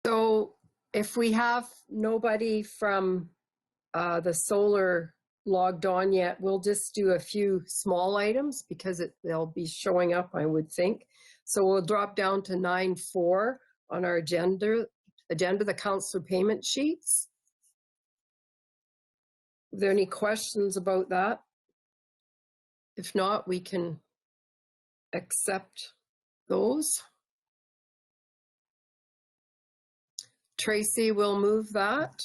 So if we have nobody from the solar logged on yet, we'll just do a few small items because they'll be showing up, I would think. So we'll drop down to 9.4 on our agenda, the councillor payment sheets. Are there any questions about that? If not, we can accept those. Tracy will move that.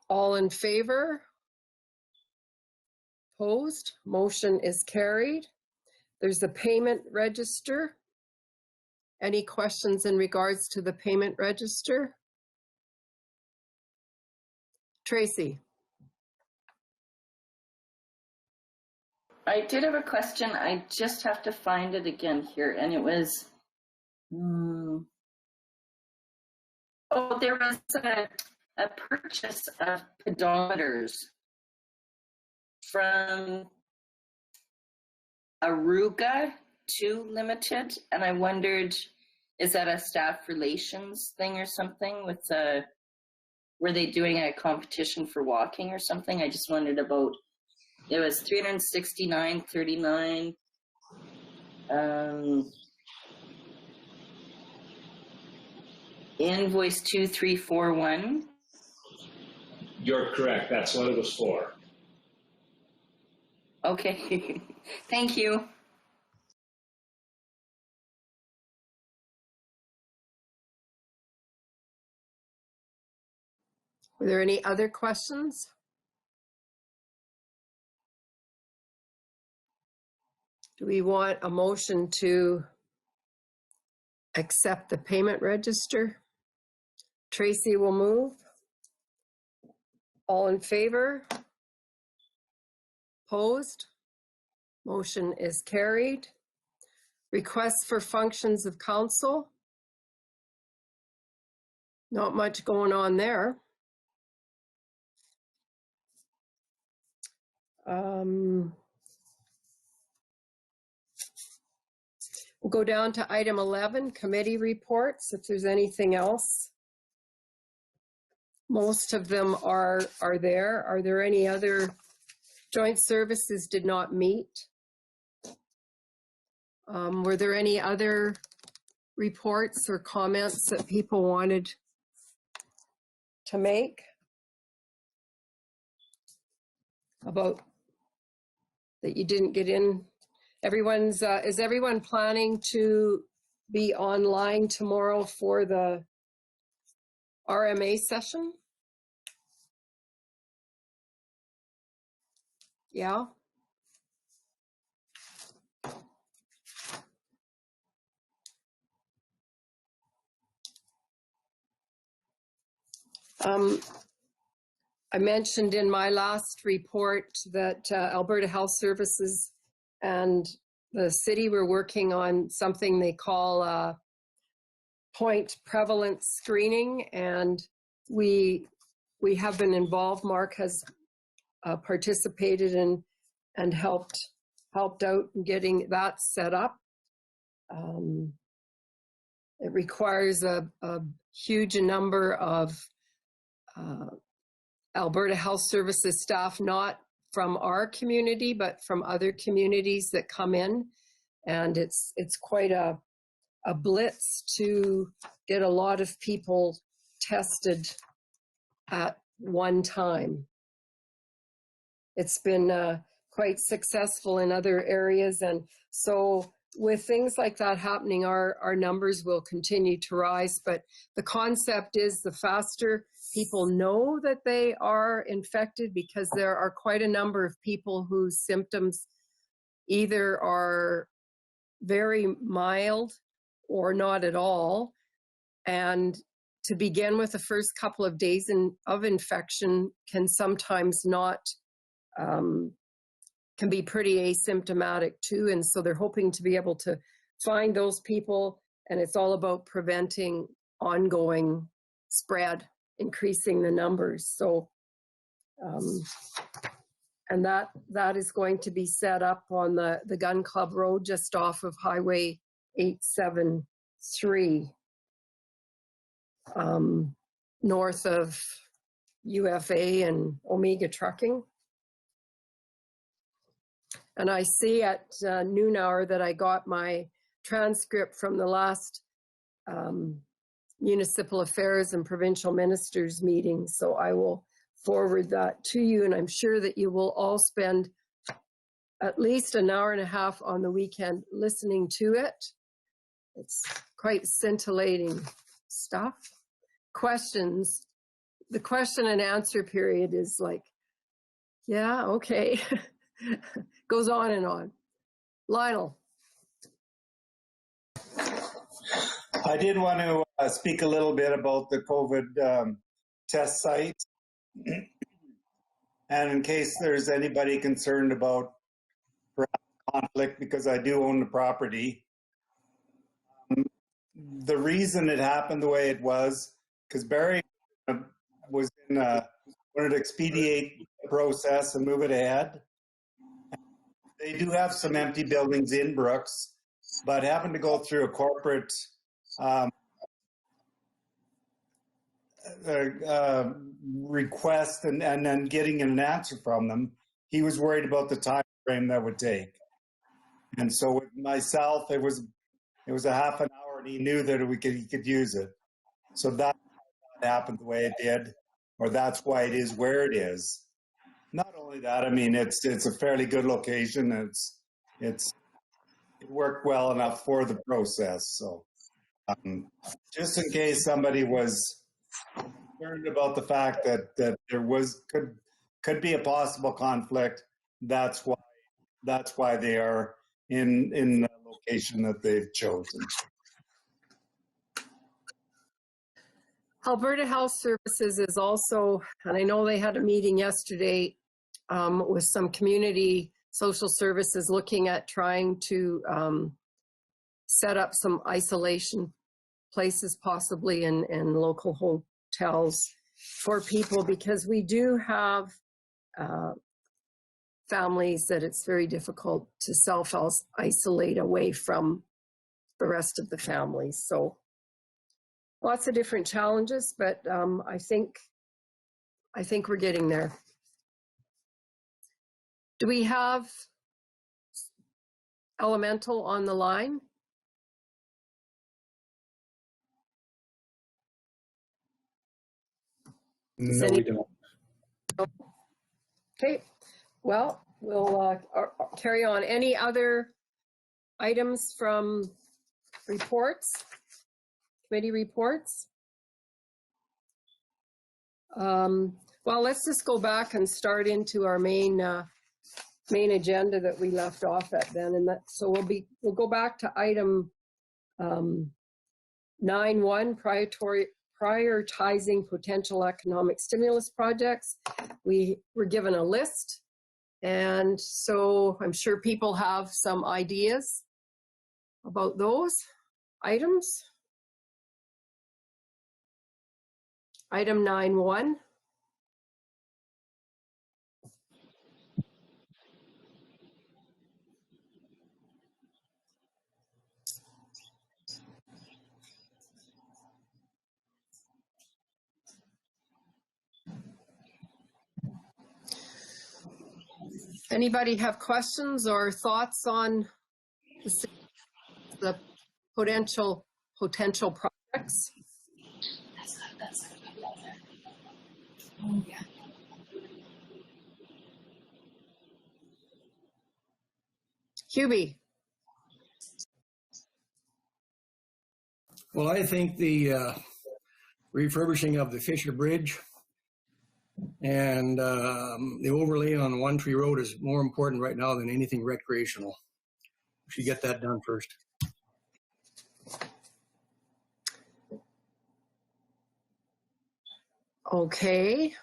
All in favor? Opposed? Motion is carried. There's the payment register. Any questions in regards to the payment register? Tracy. I did have a question. I just have to find it again here. And it was, oh, there was a purchase of pedometers from Aruga to Limited. And I wondered, is that a staff relations thing or something with were they doing a competition for walking or something? I just wondered about. It was $369.39. Invoice 2341. You're correct. That's what it was for. Okay. Thank you. Are there any other questions? Do we want a motion to accept the payment register? Tracy will move. All in favor? Opposed? Motion is carried. Requests for functions of council. Not much going on there. We'll go down to item 11, committee reports, if there's anything else. Most of them are there. Are there any other? Joint services did not meet. Were there any other reports or comments that people wanted to make about that you didn't get in? Is everyone planning to be online tomorrow for the RMA session? Yeah. I mentioned in my last report that Alberta Health Services and the city were working on something they call point prevalence screening, and we have been involved. Mark has participated and helped out in getting that set up. It requires a huge number of Alberta Health Services staff, not from our community, but from other communities that come in. And it's quite a blitz to get a lot of people tested at one time. It's been quite successful in other areas. And so with things like that happening, our numbers will continue to rise. But the concept is the faster people know that they are infected, because there are quite a number of people whose symptoms either are very mild or not at all. And to begin with, the first couple of days of infection can sometimes not, can be pretty asymptomatic too. And so they're hoping to be able to find those people, and it's all about preventing ongoing spread, increasing the numbers. So, and that is going to be set up on the Gun Club Road just off of Highway 873 north of UFA and Omega Trucking. And I see at noon hour that I got my transcript from the last Municipal Affairs and Provincial Ministers meeting. So I will forward that to you, and I'm sure that you will all spend at least an hour and a half on the weekend listening to it. It's quite scintillating stuff. Questions. The question and answer period is like, yeah, okay. Goes on and on. Lionel. I did want to speak a little bit about the COVID test site. And in case there's anybody concerned about perhaps conflict, because I do own the property. The reason it happened the way it was, because Barry was wanted to expedite the process and move it ahead. They do have some empty buildings in Brooks, but having to go through a corporate request and then getting an answer from them, he was worried about the time frame that would take. And so with myself, it was a half an hour, and he knew that he could use it. So that happened the way it did, or that's why it is where it is. Not only that, I mean, it's a fairly good location. It worked well enough for the process. So just in case somebody was concerned about the fact that there could be a possible conflict, that's why they are in the location that they've chosen. Alberta Health Services is also, and I know they had a meeting yesterday with some community social services looking at trying to set up some isolation places possibly in local hotels for people, because we do have families that it's very difficult to self-isolate away from the rest of the family. So lots of different challenges, but I think we're getting there. Do we have Elemental on the line? No, we don't. Okay, well, we'll carry on. Any other items from reports, committee reports? Well, let's just go back and start into our main agenda that we left off at then, and so we'll go back to item 9.1, prioritizing potential economic stimulus projects. We were given a list, and so I'm sure people have some ideas about those items. Item 9.1. Anybody have questions or thoughts on the potential projects? Oh, yeah. Hubie. Well, I think the refurbishing of the Fisher Bridge and the overlay on One Tree Road is more important right now than anything recreational. We should get that done first. Okay.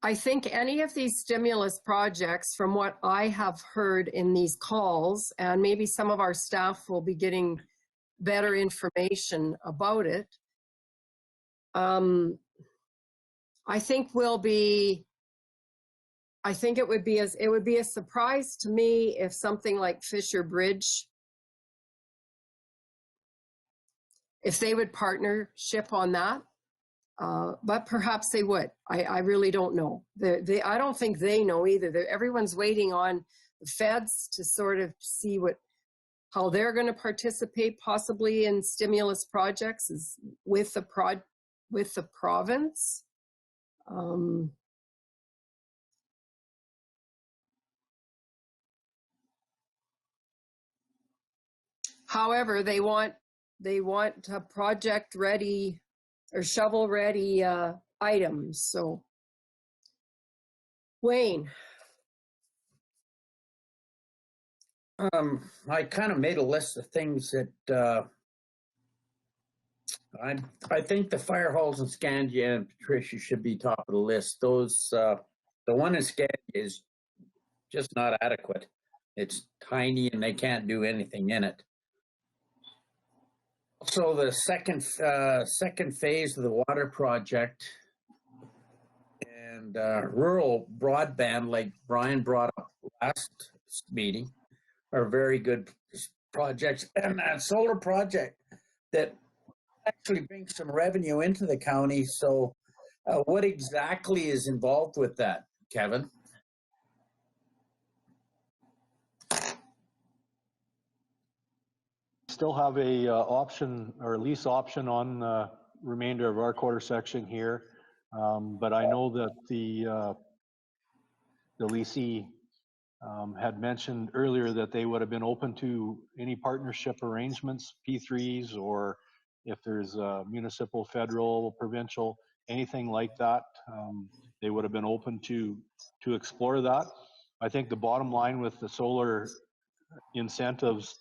I think any of these stimulus projects, from what I have heard in these calls, and maybe some of our staff will be getting better information about it, I think will be I think it would be a surprise to me if something like Fisher Bridge, if they would partnership on that. But perhaps they would. I really don't know. I don't think they know either. Everyone's waiting on the feds to sort of see how they're going to participate possibly in stimulus projects is with the province. However, they want a project ready or shovel ready items. So, Wayne. I kind of made a list of things that I think the fire halls in Scandia and Patricia should be top of the list. Those the one in Scandia is just not adequate. It's tiny and they can't do anything in it. So the second phase of the water project and rural broadband, like Brian brought up last meeting, are very good projects. And that solar project that actually brings some revenue into the county. So what exactly is involved with that, Kevin? Still have a option or lease option on the remainder of our quarter section here. But I know that the leasee had mentioned earlier that they would have been open to any partnership arrangements, P3s, or if there's municipal, federal, provincial, anything like that, they would have been open to explore that. I think the bottom line with the solar incentives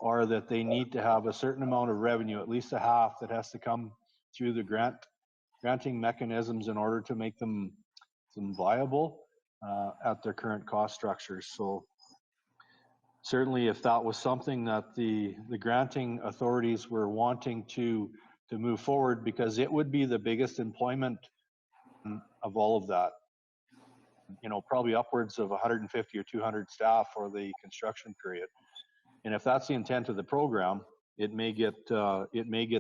are that they need to have a certain amount of revenue, at least a half, that has to come through the granting mechanisms in order to make them viable at their current cost structures. So certainly if that was something that the granting authorities were wanting to move forward, because it would be the biggest employment of all of that, you know, probably upwards of 150 or 200 staff for the construction period. And if that's the intent of the program, it may get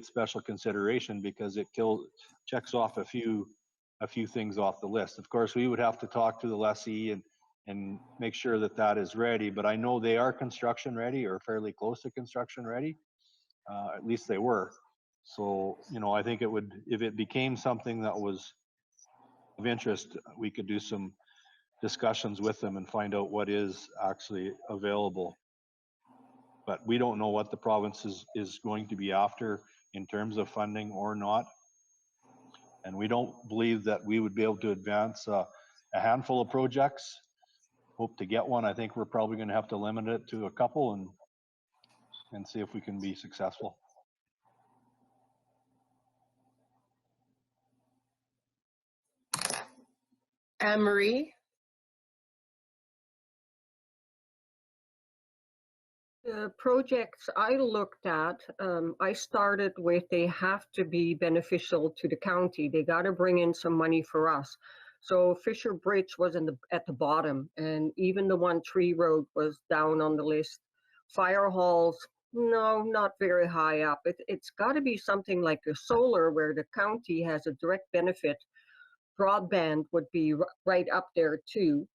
special consideration because it checks off a few things off the list. Of course, we would have to talk to the lessee and make sure that that is ready. But I know they are construction ready or fairly close to construction ready. At least they were. So, you know, I think it would, if it became something that was of interest, we could do some discussions with them and find out what is actually available. But we don't know what the province is going to be after in terms of funding or not. And we don't believe that we would be able to advance a handful of projects. Hope to get one. I think we're probably going to have to limit it to a couple and see if we can be successful. Anne-Marie? The projects I looked at, I started with they have to be beneficial to the county. They got to bring in some money for us. So Fisher Bridge was at the bottom, and even the One Tree Road was down on the list. Fire halls, no, not very high up. It's got to be something like the solar where the county has a direct benefit. Broadband would be right up there too.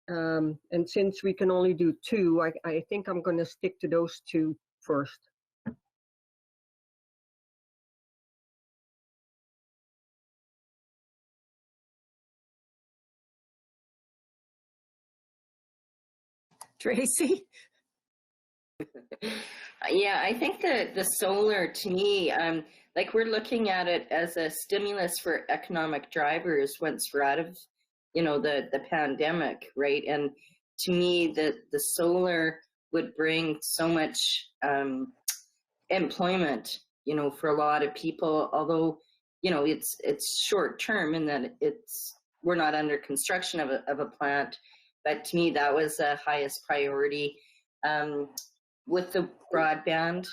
And since we can only do two, I think I'm going to stick to those two first. Tracy? Yeah, I think the solar to me, like we're looking at it as a stimulus for economic drivers once we're out of, you know, the pandemic, right? And to me, the solar would bring so much employment, you know, for a lot of people. Although, you know, it's short term in that we're not under construction of a plant. But to me, that was the highest priority. With the broadband,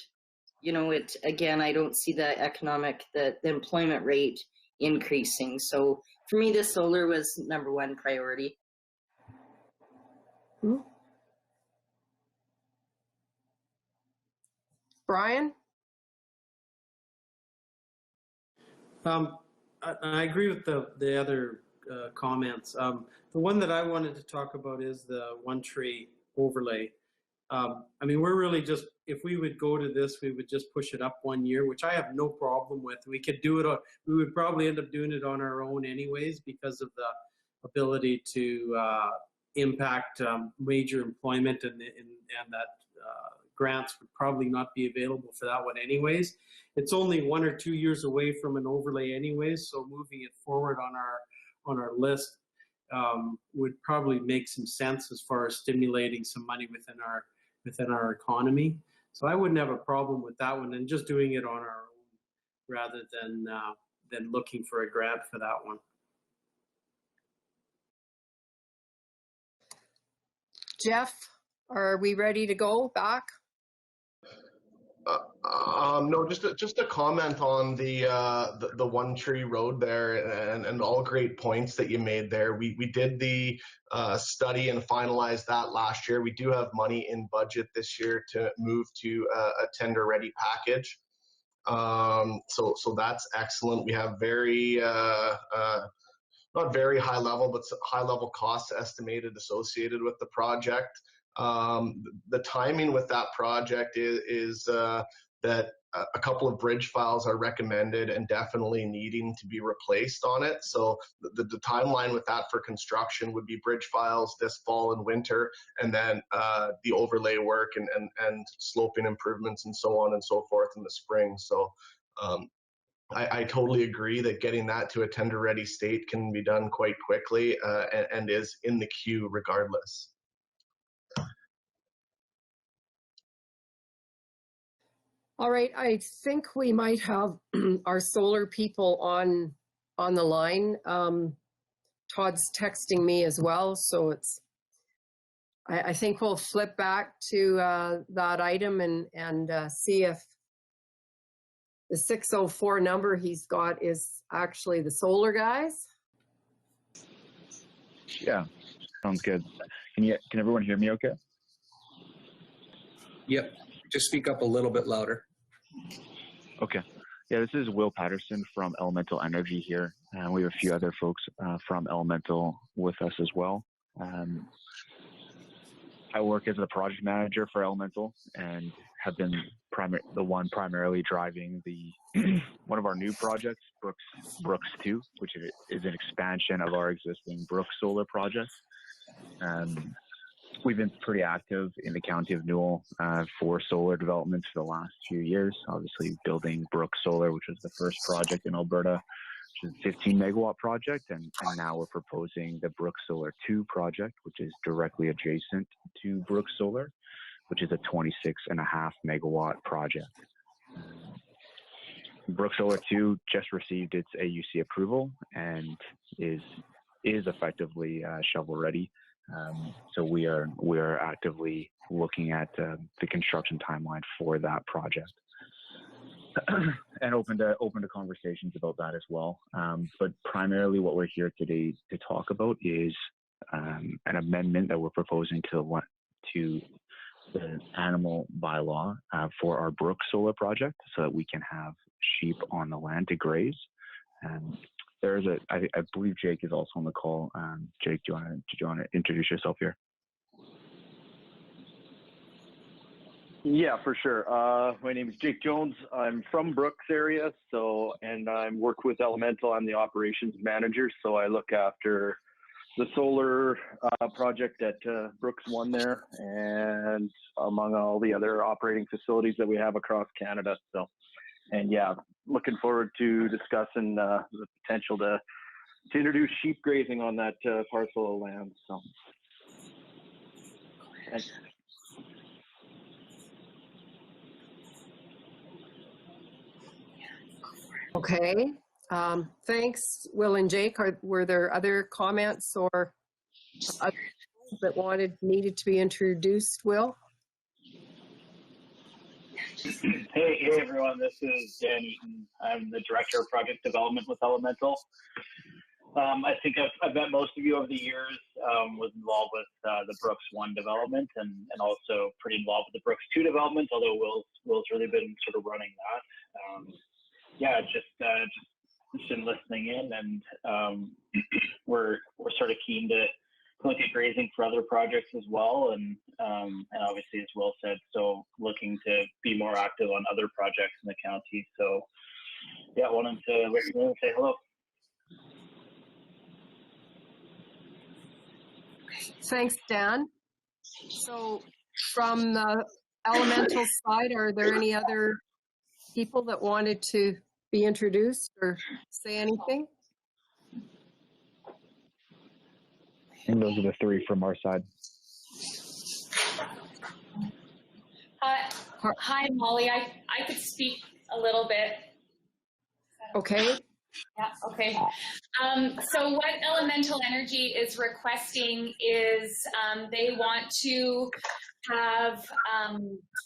you know, again, I don't see the employment rate increasing. So for me, the solar was #1 priority. Brian? I agree with the other comments. The one that I wanted to talk about is the one tree overlay. I mean, we're really just, if we would go to this, we would just push it up 1 year, which I have no problem with. We could do it, we would probably end up doing it on our own anyways because of the ability to impact major employment and that grants would probably not be available for that one anyways. It's only 1 or 2 years away from an overlay anyways, so moving it forward on our list would probably make some sense as far as stimulating some money within our economy. So I wouldn't have a problem with that one and just doing it on our own rather than looking for a grant for that one. Jeff, are we ready to go back? No, just a comment on the One Tree Road there, and all great points that you made there. We did the study and finalized that last year. We do have money in budget this year to move to a tender ready package. So that's excellent. We have very not very high level, but high level costs estimated associated with the project. The timing with that project is that a couple of bridge files are recommended and definitely needing to be replaced on it. So the timeline with that for construction would be bridge files this fall and winter, and then the overlay work and sloping improvements and so on and so forth in the spring. So I totally agree that getting that to a tender ready state can be done quite quickly and is in the queue regardless. All right, I think we might have our solar people on the line. Todd's texting me as well, so I think we'll flip back to that item and see if the 604 number he's got is actually the solar guys. Yeah, sounds good. Can everyone hear me okay? Yep. Just speak up a little bit louder. Okay. Yeah, this is Will Patterson from Elemental Energy here. We have a few other folks from Elemental with us as well. I work as a project manager for Elemental and have been the one primarily driving one of our new projects, Brooks 2, which is an expansion of our existing Brooks solar project. We've been pretty active in the County of Newell for solar developments for the last few years. Obviously, building Brooks Solar, which was the first project in Alberta, which is a 15 megawatt project, and now we're proposing the Brooks Solar 2 project, which is directly adjacent to Brooks Solar, which is a 26.5 megawatt project. Brooks Solar 2 just received its AUC approval and is effectively shovel ready. So we are actively looking at the construction timeline for that project, and open to conversations about that as well. But primarily, what we're here today to talk about is an amendment that we're proposing to the animal bylaw for our Brooks Solar project, so that we can have sheep on the land to graze. I believe Jake is also on the call. Jake, did you want to introduce yourself here? Yeah, for sure. My name is Jake Jones. I'm from Brooks area, and I work with Elemental. I'm the operations manager, so I look after the solar project at Brooks 1 there, and among all the other operating facilities that we have across Canada. So, and yeah, looking forward to discussing the potential to introduce sheep grazing on that parcel of land. So, thanks. Okay. Thanks, Will and Jake. Were there other comments or other that needed to be introduced, Will? Hey everyone, this is Dan Eaton. I'm the Director of Project Development with Elemental. I think I've met most of you over the years. Was involved with the Brooks 1 development and also pretty involved with the Brooks 2 development, although Will's really been sort of running that. Yeah, just been listening in, and we're sort of keen to look at grazing for other projects as well, and obviously, as Will said, so looking to be more active on other projects in the county. So yeah, wanted to listen in and say hello. Thanks, Dan. So from the elemental side, are there any other people that wanted to be introduced or say anything? I think those are the three from our side. Hi, Molly. I could speak a little bit. Okay. Yeah, okay. So what Elemental Energy is requesting is they want to have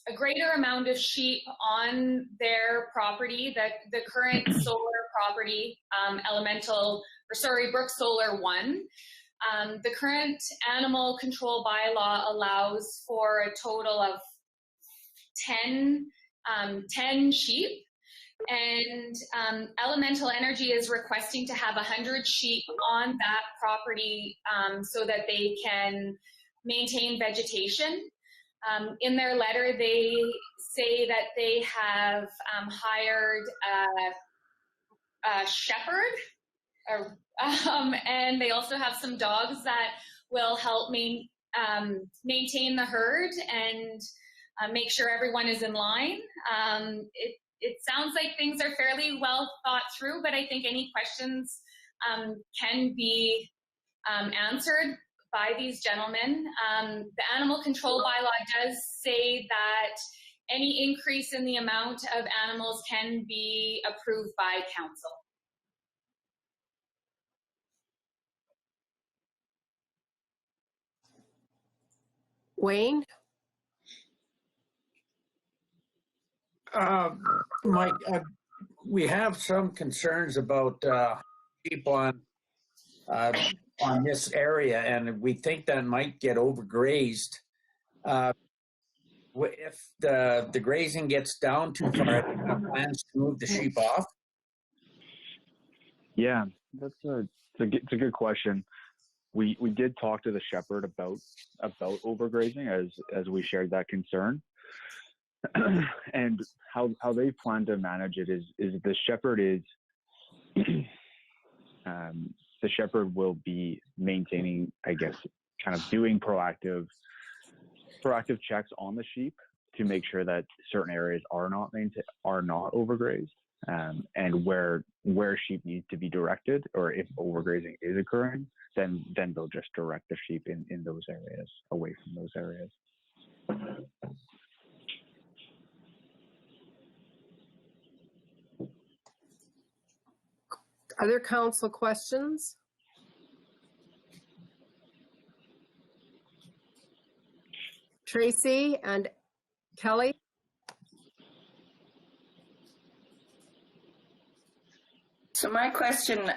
a greater amount of sheep on their property. The current solar property, Brook Solar 1, the current animal control bylaw allows for a total of 10 sheep. And Elemental Energy is requesting to have 100 sheep on that property so that they can maintain vegetation. In their letter, they say that they have hired a shepherd, and they also have some dogs that will help maintain the herd and make sure everyone is in line. It sounds like things are fairly well thought through, but I think any questions can be answered by these gentlemen. The animal control bylaw does say that any increase in the amount of animals can be approved by council. Wayne? Mike, we have some concerns about sheep on this area, and we think that might get overgrazed. If the grazing gets down too far, do you have plans to move the sheep off? Yeah, it's a good question. We did talk to the shepherd about overgrazing as we shared that concern. And how they plan to manage it is the shepherd will be maintaining, I guess, kind of doing proactive checks on the sheep to make sure that certain areas are not overgrazed, and where sheep need to be directed, or if overgrazing is occurring, then they'll just direct the sheep in those areas, away from those areas. Other council questions? Tracy and Kelly? So my question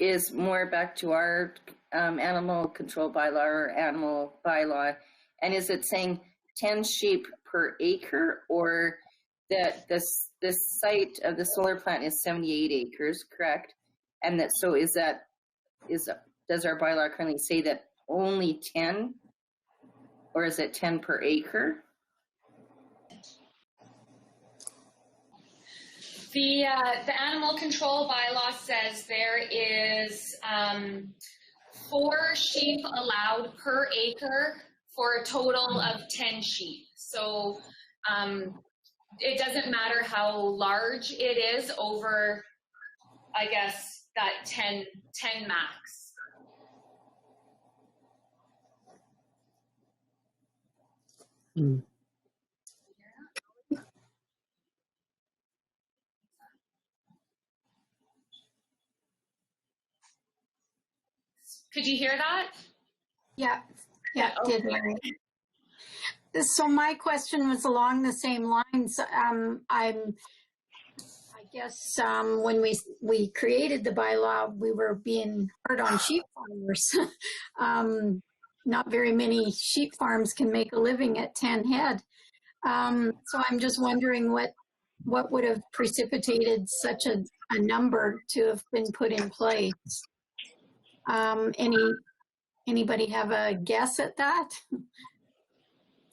is more back to our animal control bylaw or animal bylaw. And is it saying 10 sheep per acre, or that this site of the solar plant is 78 acres, correct? And that, so does our bylaw currently say that only 10, or is it 10 per acre? The animal control bylaw says there is 4 sheep allowed per acre for a total of 10 sheep. So it doesn't matter how large it is over, I guess, that 10 max. Mm. Could you hear that? Yeah, okay. did hear it. So my question was along the same lines. I guess when we created the bylaw, we were being hard on sheep farmers. Not very many sheep farms can make a living at 10 head. So I'm just wondering what would have precipitated such a number to have been put in place. Anybody have a guess at that?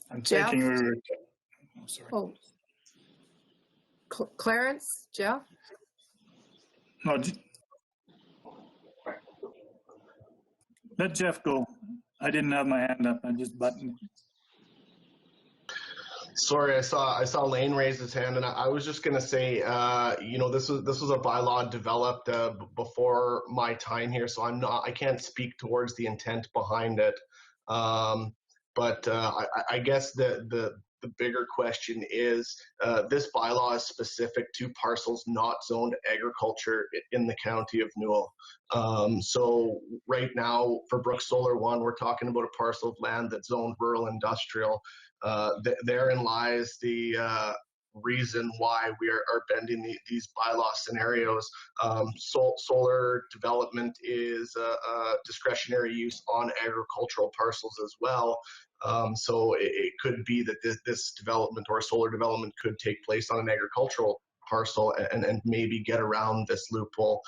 I'm Jeff? thinking we were. Oh. Clarence, Jeff? No, let Jeff go. I didn't have my hand up. I just buttoned. Sorry, I saw Lane raise his hand, and I was just going to say, this was a bylaw developed before my time here, so I can't speak towards the intent behind it. But I guess the bigger question is this bylaw is specific to parcels not zoned agriculture in the county of Newell. So right now for Brooks Solar 1, we're talking about a parcel of land that's zoned rural industrial. Therein lies the reason why we are bending these bylaw scenarios. Solar development is a discretionary use on agricultural parcels as well. So it could be that this development or solar development could take place on an agricultural parcel and maybe get around this loophole.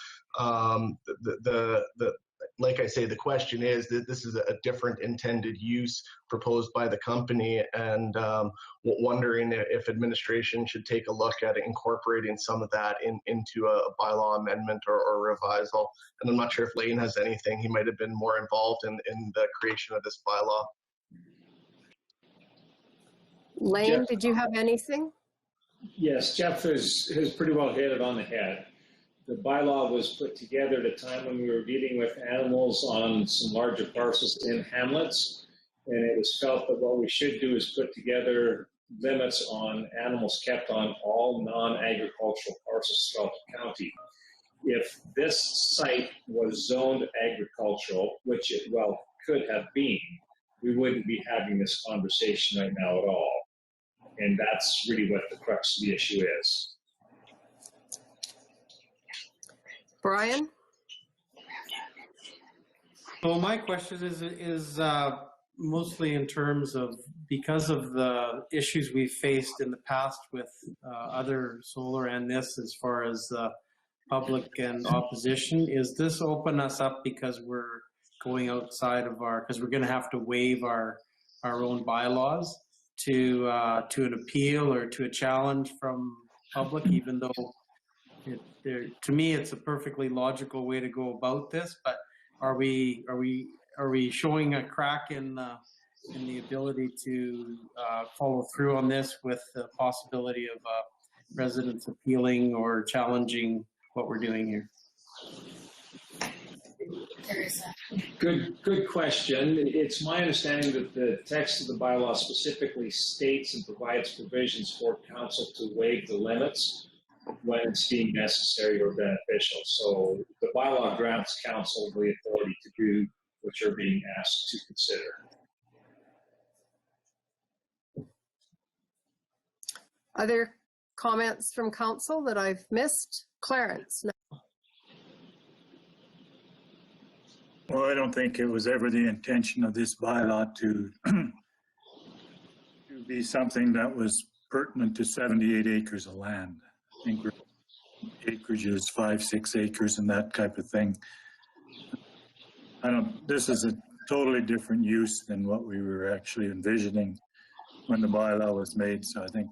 Like I say, the question is that this is a different intended use proposed by the company, and wondering if administration should take a look at incorporating some of that into a bylaw amendment or revisal. And I'm not sure if Lane has anything. He might have been more involved in the creation of this bylaw. Lane, did you have anything? Yes, Jeff has pretty well hit it on the head. The bylaw was put together at a time when we were dealing with animals on some larger parcels in hamlets, and it was felt that what we should do is put together limits on animals kept on all non-agricultural parcels throughout the county. If this site was zoned agricultural, which it well could have been, we wouldn't be having this conversation right now at all. And that's really what the crux of the issue is. Brian? Well, my question is mostly in terms of, because of the issues we've faced in the past with other solar and this as far as public and opposition, is this open us up because we're going outside of because we're going to have to waive our own bylaws to an appeal or to a challenge from public, even though to me it's a perfectly logical way to go about this? But are we showing a crack in the ability to follow through on this with the possibility of residents appealing or challenging what we're doing here? Good question. It's my understanding that the text of the bylaw specifically states and provides provisions for council to waive the limits when it's deemed necessary or beneficial. So the bylaw grants council the authority to do what you're being asked to consider. Other comments from council that I've missed? Clarence? No. Well, I don't think it was ever the intention of this bylaw to be something that was pertinent to 78 acres of land. I think acreage is 5-6 acres and that type of thing. This is a totally different use than what we were actually envisioning when the bylaw was made. So I think,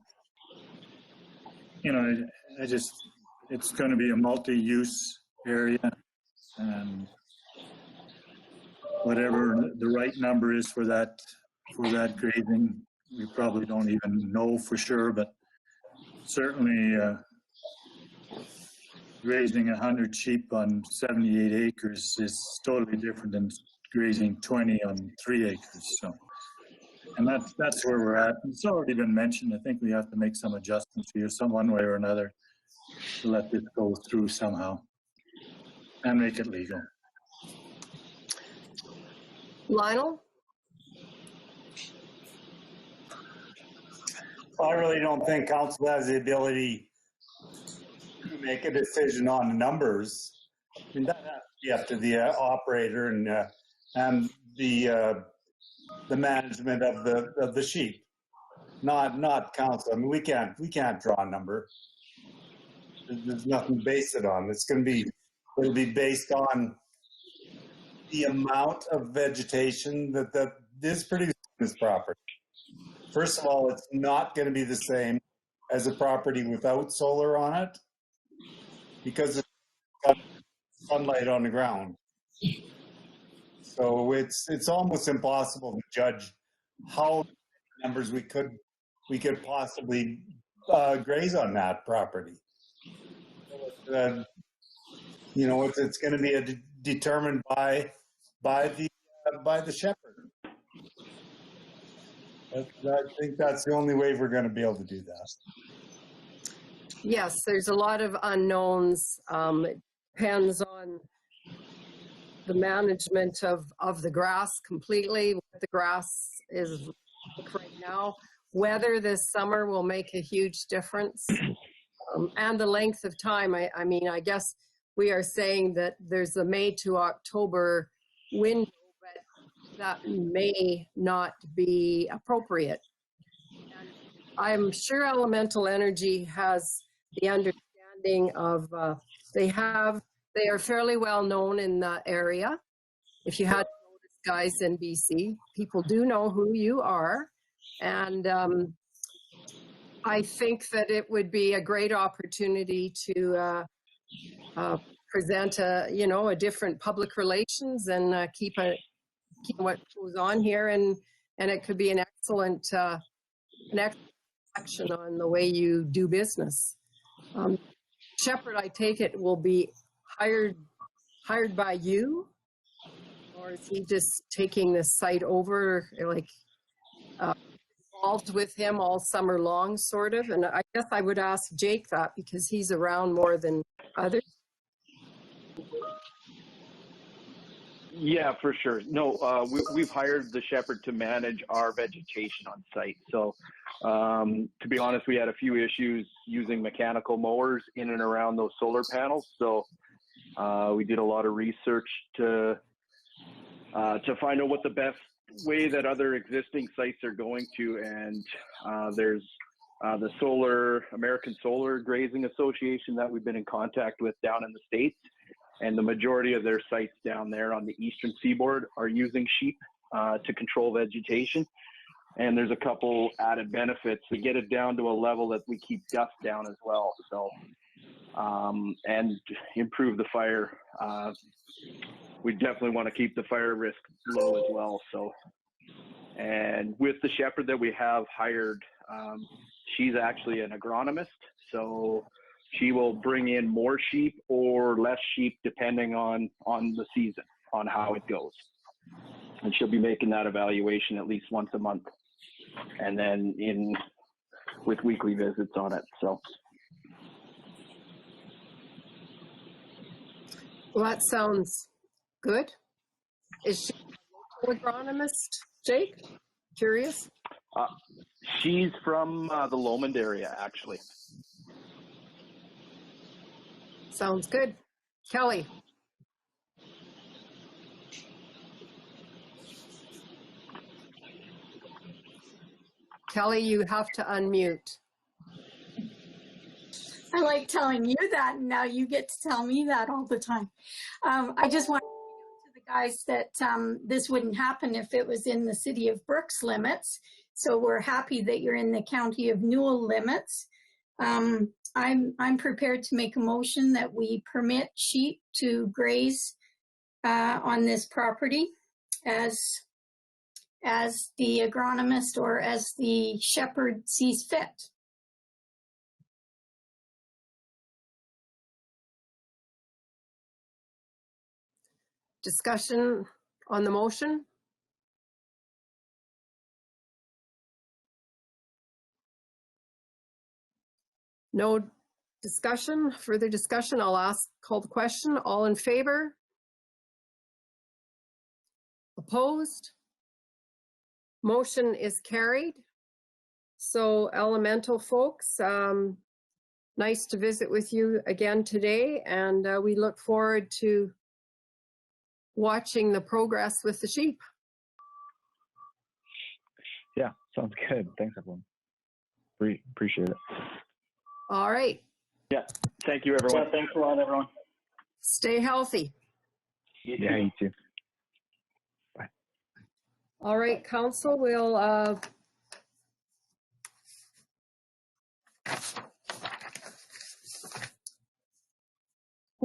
it's going to be a multi-use area, and whatever the right number is for that grazing, we probably don't even know for sure, but certainly grazing 100 sheep on 78 acres is totally different than grazing 20 on 3 acres. So, and that's where we're at. It's already been mentioned. I think we have to make some adjustments here, one way or another, to let this go through somehow and make it legal. Lionel? I really don't think council has the ability to make a decision on the numbers, I mean, that has to be up to the operator and the management of the sheep, not council. I mean, we can't draw a number. There's nothing to base it on. It'll be based on the amount of vegetation that is produced on this property. First of all, it's not going to be the same as a property without solar on it because it's got sunlight on the ground. So it's almost impossible to judge how many numbers we could possibly graze on that property. It's going to be determined by the shepherd. I think that's the only way we're going to be able to do that. Yes, there's a lot of unknowns. It depends on the management of the grass completely. What the grass is right now. Weather this summer will make a huge difference. And the length of time. I mean, I guess we are saying that there's a May to October window, but that may not be appropriate. And I'm sure Elemental Energy has the understanding of, they are fairly well known in the area. If you had noticed, guys in BC, people do know who you are. And I think that it would be a great opportunity to present a different public relations and keep what goes on here, and it could be an excellent action on the way you do business. Shepherd, I take it, will be hired by you, or is he just taking this site over, like involved with him all summer long, sort of? And I guess I would ask Jake that because he's around more than others. Yeah, for sure. No, we've hired the shepherd to manage our vegetation on site. So to be honest, we had a few issues using mechanical mowers in and around those solar panels. So we did a lot of research to find out what the best way that other existing sites are going to. And there's the American Solar Grazing Association that we've been in contact with down in the States. And the majority of their sites down there on the eastern seaboard are using sheep to control vegetation. And there's a couple added benefits to get it down to a level that we keep dust down as well. So, and improve the fire. We definitely want to keep the fire risk low as well. So, and with the shepherd that we have hired, she's actually an agronomist. So she will bring in more sheep or less sheep depending on the season, on how it goes. And she'll be making that evaluation at least once a month, and then with weekly visits on it. So. Well, that sounds good. Is she a local agronomist, Jake? Curious? She's from the Lomond area, actually. Sounds good. Kelly. Kelly, you have to unmute. I like telling you that, and now you get to tell me that all the time. I just want to point out to the guys that this wouldn't happen if it was in the city of Brooks limits. So we're happy that you're in the county of Newell limits. I'm prepared to make a motion that we permit sheep to graze on this property as the agronomist or as the shepherd sees fit. Discussion on the motion? No discussion, further discussion. I'll call the question. All in favor? Opposed? Motion is carried. So Elemental folks, nice to visit with you again today, and we look forward to watching the progress with the sheep. Yeah, sounds good. Thanks, everyone. Appreciate it. All right. Yeah. Thank you, everyone. Yeah, thanks a lot, everyone. Stay healthy. Yeah, you too. Bye. All right, Council, we'll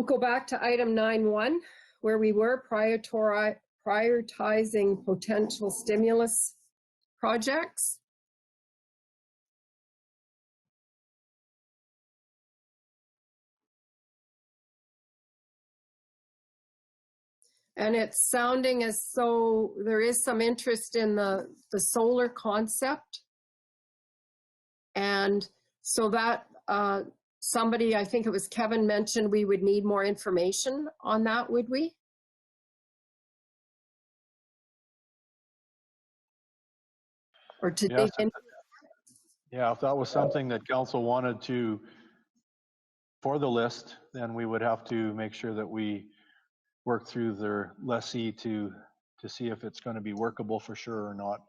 go back to item 9.1, where we were prioritizing potential stimulus projects. And it's sounding as though there is some interest in the solar concept. And so that somebody, I think it was Kevin, mentioned we would need more information on that, would we? Or to dig in? Yeah, if that was something that council wanted to, for the list, then we would have to make sure that we work through their lessee to see if it's going to be workable for sure or not.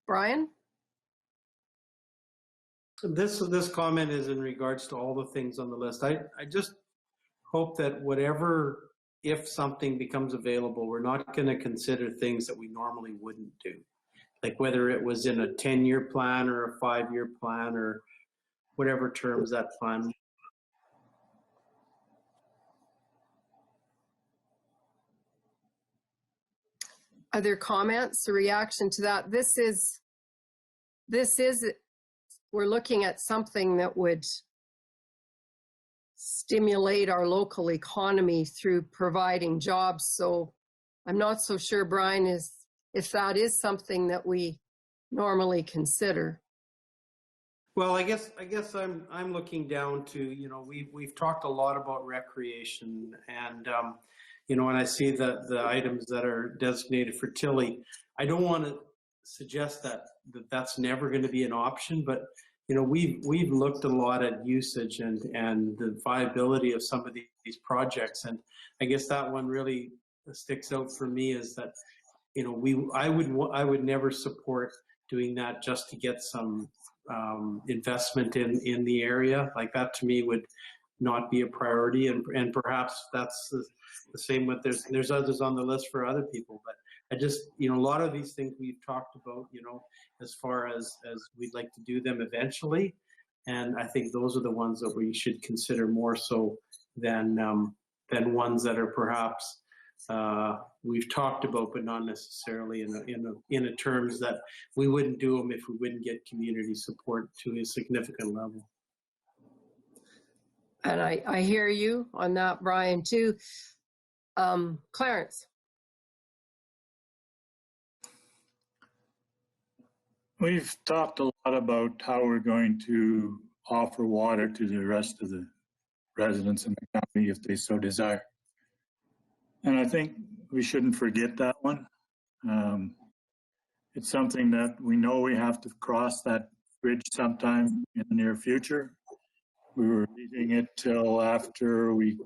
Brian? This comment is in regards to all the things on the list. I just hope that if something becomes available, we're not going to consider things that we normally wouldn't do. Like whether it was in a 10-year plan or a 5-year plan or whatever terms that plan. Other comments or reaction to that? This is, we're looking at something that would stimulate our local economy through providing jobs. So I'm not so sure, Brian, if that is something that we normally consider. Well, I guess I'm looking down to, we've talked a lot about recreation and, when I see the items that are designated for Tilly, I don't want to suggest that's never going to be an option, but we've looked a lot at usage and the viability of some of these projects, and I guess that one really sticks out for me is that I would never support doing that just to get some investment in the area. Like that to me would not be a priority, and perhaps that's the same with there's others on the list for other people, but I just a lot of these things we've talked about as far as we'd like to do them eventually, and I think those are the ones that we should consider more so than ones that are perhaps we've talked about but not necessarily in a terms that we wouldn't do them if we wouldn't get community support to a significant level. And I hear you on that, Brian, too. Clarence. We've talked a lot about how we're going to offer water to the rest of the residents in the county if they so desire. And I think we shouldn't forget that one. It's something that we know we have to cross that bridge sometime in the near future. We were leaving it till after we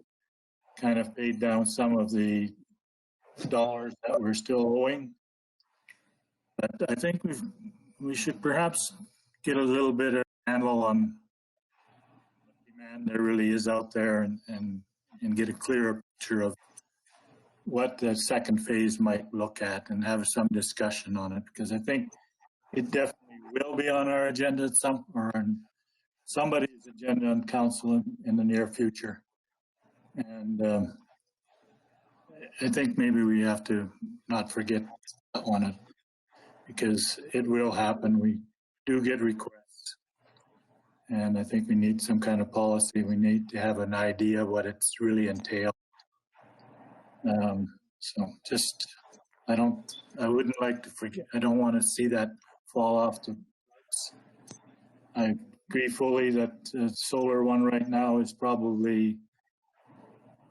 kind of paid down some of the dollars that we're still owing. But I think we should perhaps get a little bit of handle on what demand there really is out there and get a clearer picture of what the second phase might look at and have some discussion on it, because I think it definitely will be on our agenda or on somebody's agenda on council in the near future. And I think maybe we have to not forget that one, because it will happen. We do get requests, and I think we need some kind of policy. We need to have an idea of what it's really entailed. So just, I wouldn't like to forget. I don't want to see that fall off the books. I agree fully that the solar one right now is probably,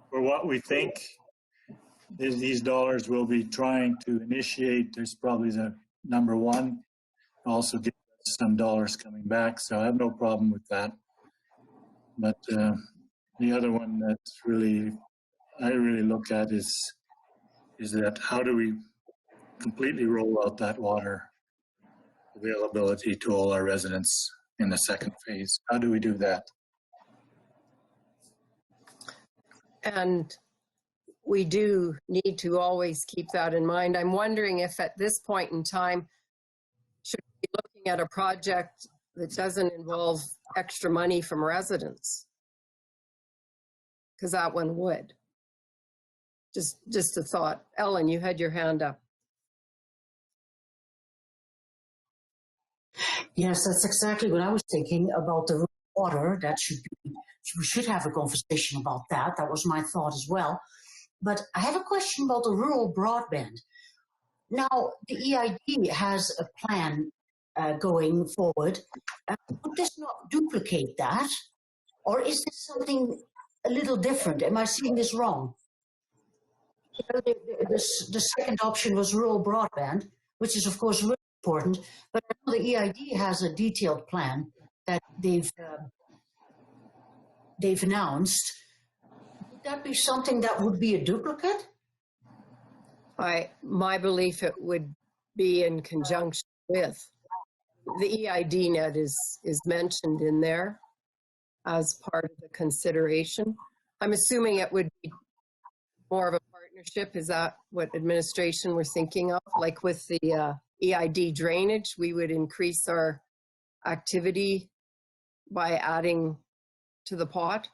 for what we think is these dollars will be trying to initiate, there's probably the number one. also give us some dollars coming back. So I have no problem with that. But the other one that I really look at is that how do we completely roll out that water availability to all our residents in the second phase? How do we do that? And we do need to always keep that in mind. I'm wondering if at this point in time, should we be looking at a project that doesn't involve extra money from residents? Because that one would. Just a thought. Ellen, you had your hand up. Yes, that's exactly what I was thinking about the water. We should have a conversation about that. That was my thought as well. But I have a question about the rural broadband. Now, the EID has a plan going forward. Would this not duplicate that? Or is this something a little different? Am I seeing this wrong? The second option was rural broadband, which is, of course, really important. But I know the EID has a detailed plan that they've announced. Would that be something that would be a duplicate? My belief it would be in conjunction with. The EID net is mentioned in there as part of the consideration. I'm assuming it would be more of a partnership. Is that what administration were thinking of? Like with the EID drainage, we would increase our activity by adding to the pot?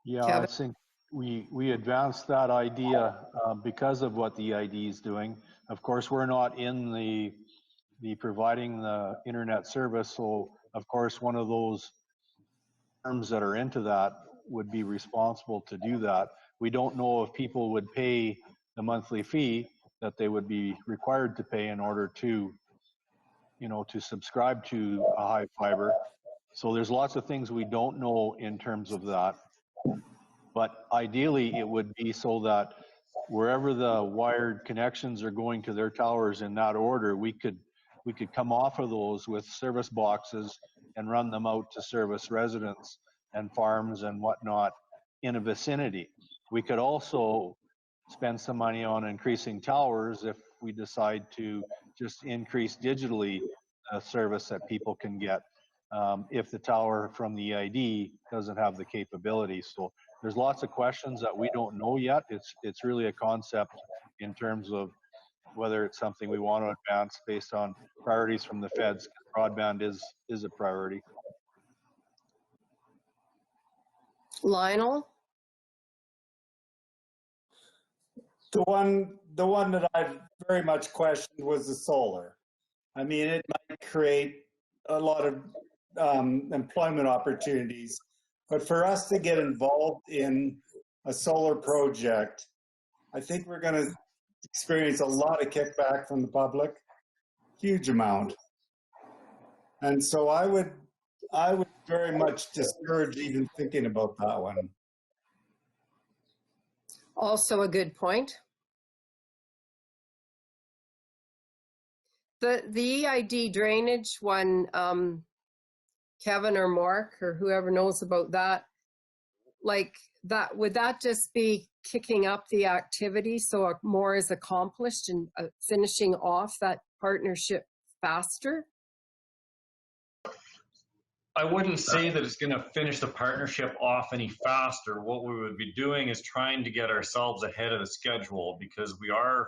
Yeah, Kevin? I think we advanced that idea because of what the EID is doing. Of course, we're not in the providing the internet service, so of course one of those firms that are into that would be responsible to do that. We don't know if people would pay the monthly fee that they would be required to pay in order to, to subscribe to a high fiber. So there's lots of things we don't know in terms of that. But ideally, it would be so that wherever the wired connections are going to their towers in that order, we could come off of those with service boxes and run them out to service residents and farms and whatnot in a vicinity. We could also spend some money on increasing towers if we decide to just increase digitally service that people can get if the tower from the EID doesn't have the capability. So there's lots of questions that we don't know yet. It's really a concept in terms of whether it's something we want to advance based on priorities from the feds. Broadband is a priority. Lionel? The one that I very much questioned was the solar. I mean, it might create a lot of employment opportunities, but for us to get involved in a solar project, I think we're going to experience a lot of kickback from the public, huge amount. And so I would very much discourage even thinking about that one. Also a good point. The EID drainage one, Kevin or Mark or whoever knows about that, like that, would that just be kicking up the activity so more is accomplished and finishing off that partnership faster? I wouldn't say that it's going to finish the partnership off any faster. What we would be doing is trying to get ourselves ahead of the schedule because we are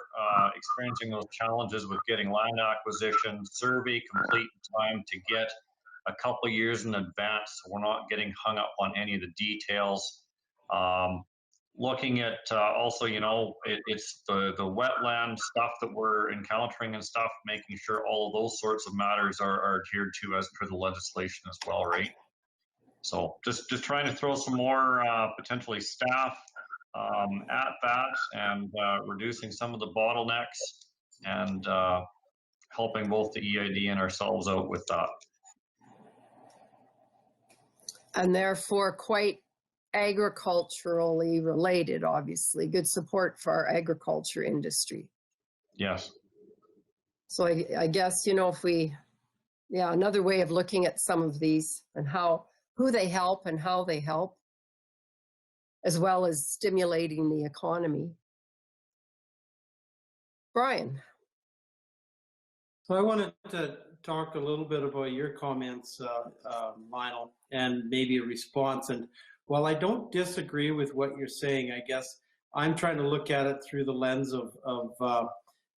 experiencing those challenges with getting land acquisition, survey complete time to get a couple of years in advance. So we're not getting hung up on any of the details. Looking at also, it's the wetland stuff that we're encountering and stuff, making sure all of those sorts of matters are adhered to as per the legislation as well, right? So just trying to throw some more potentially staff at that and reducing some of the bottlenecks and helping both the EID and ourselves out with that. And therefore quite agriculturally related, obviously. Good support for our agriculture industry. Yes. So I guess, you know, if we, yeah, another way of looking at some of these and who they help and how they help, as well as stimulating the economy. Brian. So I wanted to talk a little bit about your comments, Lionel, and maybe a response. And while I don't disagree with what you're saying, I guess I'm trying to look at it through the lens of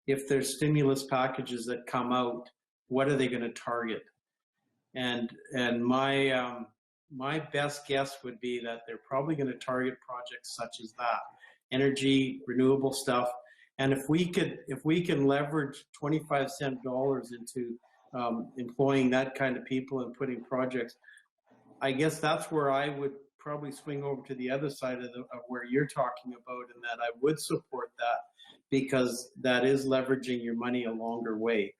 if there's stimulus packages that come out, what are they going to target? And my best guess would be that they're probably going to target projects such as that, energy, renewable stuff. And if we can leverage 25-cent dollars into employing that kind of people and putting projects, I guess that's where I would probably swing over to the other side of where you're talking about, and that I would support that, because that is leveraging your money a longer way.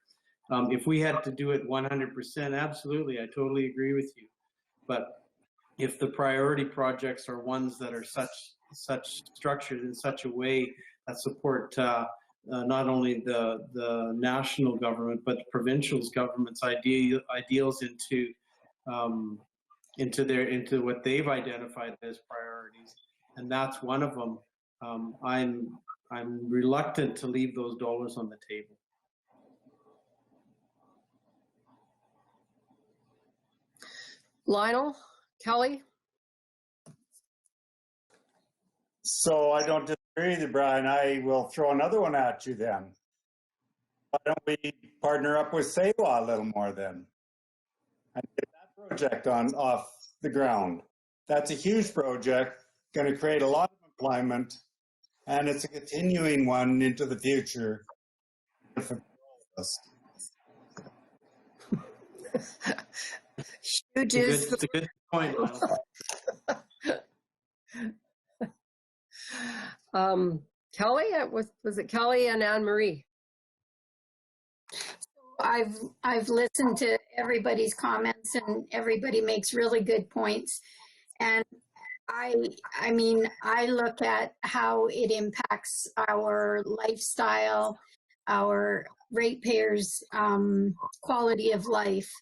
If we had to do it 100%, absolutely, I totally agree with you. But if the priority projects are ones that are such structured in such a way that support not only the national government but the provincial government's ideals into what they've identified as priorities, and that's one of them, I'm reluctant to leave those dollars on the table. Lionel, Kelly? So I don't disagree with you, Brian. I will throw another one at you then. Why don't we partner up with SEWA a little more then and get that project off the ground? That's a huge project, going to create a lot of employment, and it's a continuing one into the future. It's a good point, Kelly, was it Kelly and Anne Marie? I've listened to everybody's comments, and everybody makes really good points. And I mean, I look at how it impacts our lifestyle, our ratepayers' quality of life.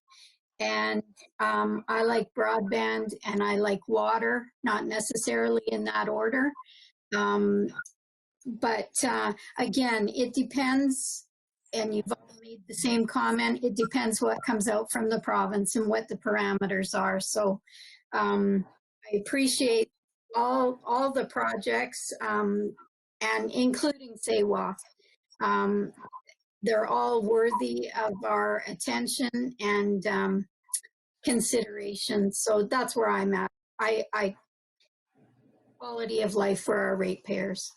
And I like broadband and I like water, not necessarily in that order. But again, it depends, and you've all made the same comment, it depends what comes out from the province and what the parameters are. So I appreciate all the projects, and including SEWA. They're all worthy of our attention and consideration. So that's where I'm at. I quality of life for our ratepayers.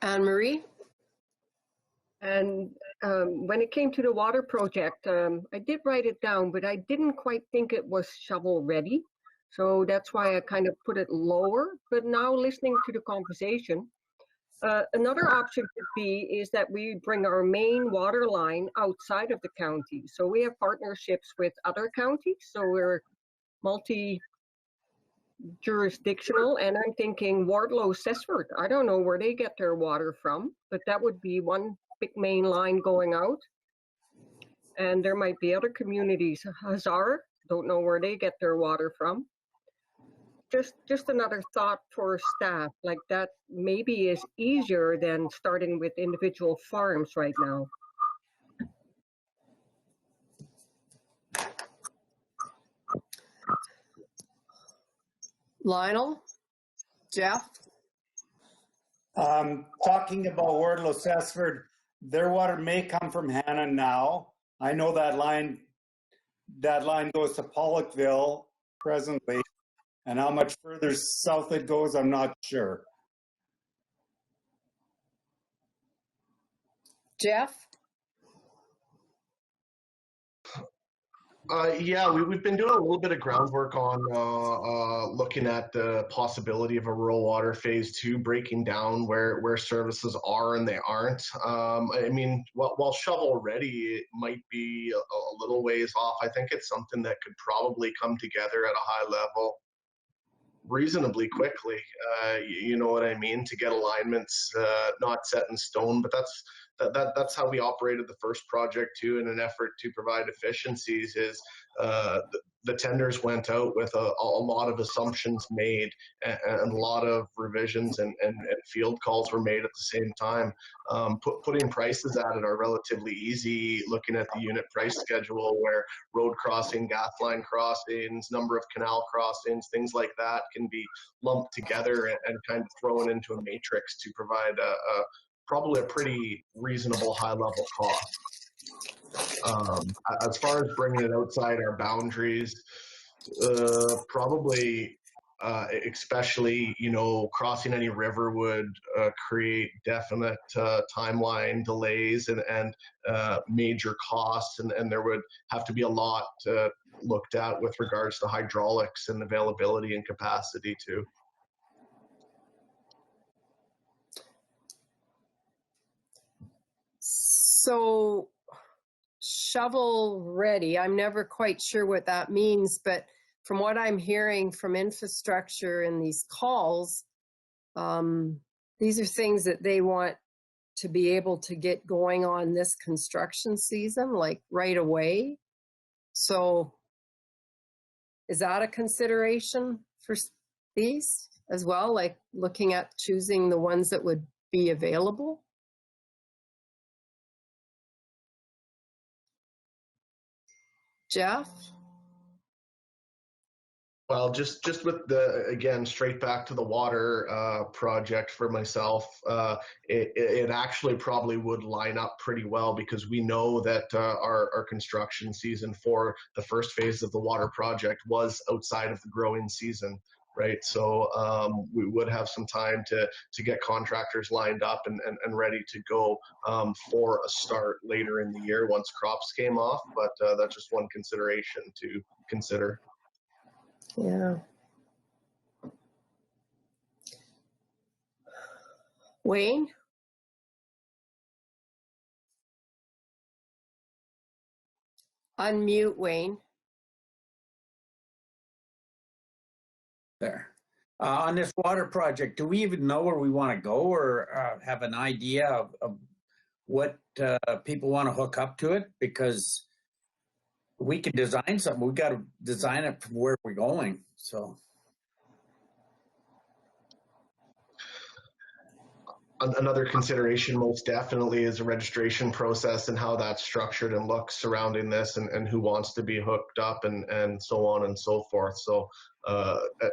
Anne Marie? And when it came to the water project, I did write it down, but I didn't quite think it was shovel ready. So that's why I kind of put it lower. But now listening to the conversation, another option could be is that we bring our main water line outside of the county. So we have partnerships with other counties. So we're multi-jurisdictional, and I'm thinking Wardlow, Cessford. I don't know where they get their water from, but that would be one big main line going out. And there might be other communities. Hazard, don't know where they get their water from. Just another thought for staff, like that maybe is easier than starting with individual farms right now. Lionel? Jeff? Talking about Wardlow, Cessford, their water may come from Hannah now. I know that line goes to Pollockville presently, and how much further south it goes, I'm not sure. Jeff? Yeah, we've been doing a little bit of groundwork on looking at the possibility of a rural water phase 2, breaking down where services are and they aren't. I mean, while shovel ready, it might be a little ways off. I think it's something that could probably come together at a high level reasonably quickly. You know what I mean? To get alignments not set in stone, but that's how we operated the first project too, in an effort to provide efficiencies. Is the tenders went out with a lot of assumptions made, and a lot of revisions and field calls were made at the same time. Putting prices at it are relatively easy, looking at the unit price schedule where road crossing, gas line crossings, number of canal crossings, things like that can be lumped together and kind of thrown into a matrix to provide probably a pretty reasonable high-level cost. As far as bringing it outside our boundaries, probably, especially, crossing any river would create definite timeline delays and major costs, and there would have to be a lot looked at with regards to hydraulics and availability and capacity too. So shovel ready, I'm never quite sure what that means, but from what I'm hearing from infrastructure in these calls, these are things that they want to be able to get going on this construction season, like right away. So is that a consideration for these as well, like looking at choosing the ones that would be available? Jeff? Well, just with again, straight back to the water project for myself, it actually probably would line up pretty well, because we know that our construction season for the first phase of the water project was outside of the growing season, right? So we would have some time to get contractors lined up and ready to go for a start later in the year once crops came off, but that's just one consideration to consider. Yeah. Wayne? Unmute, Wayne. There. On this water project, do we even know where we want to go, or have an idea of what people want to hook up to it? Because we could design something. We've got to design it from where we're going. So another consideration most definitely is a registration process and how that's structured and looks surrounding this, and who wants to be hooked up and so on and so forth. So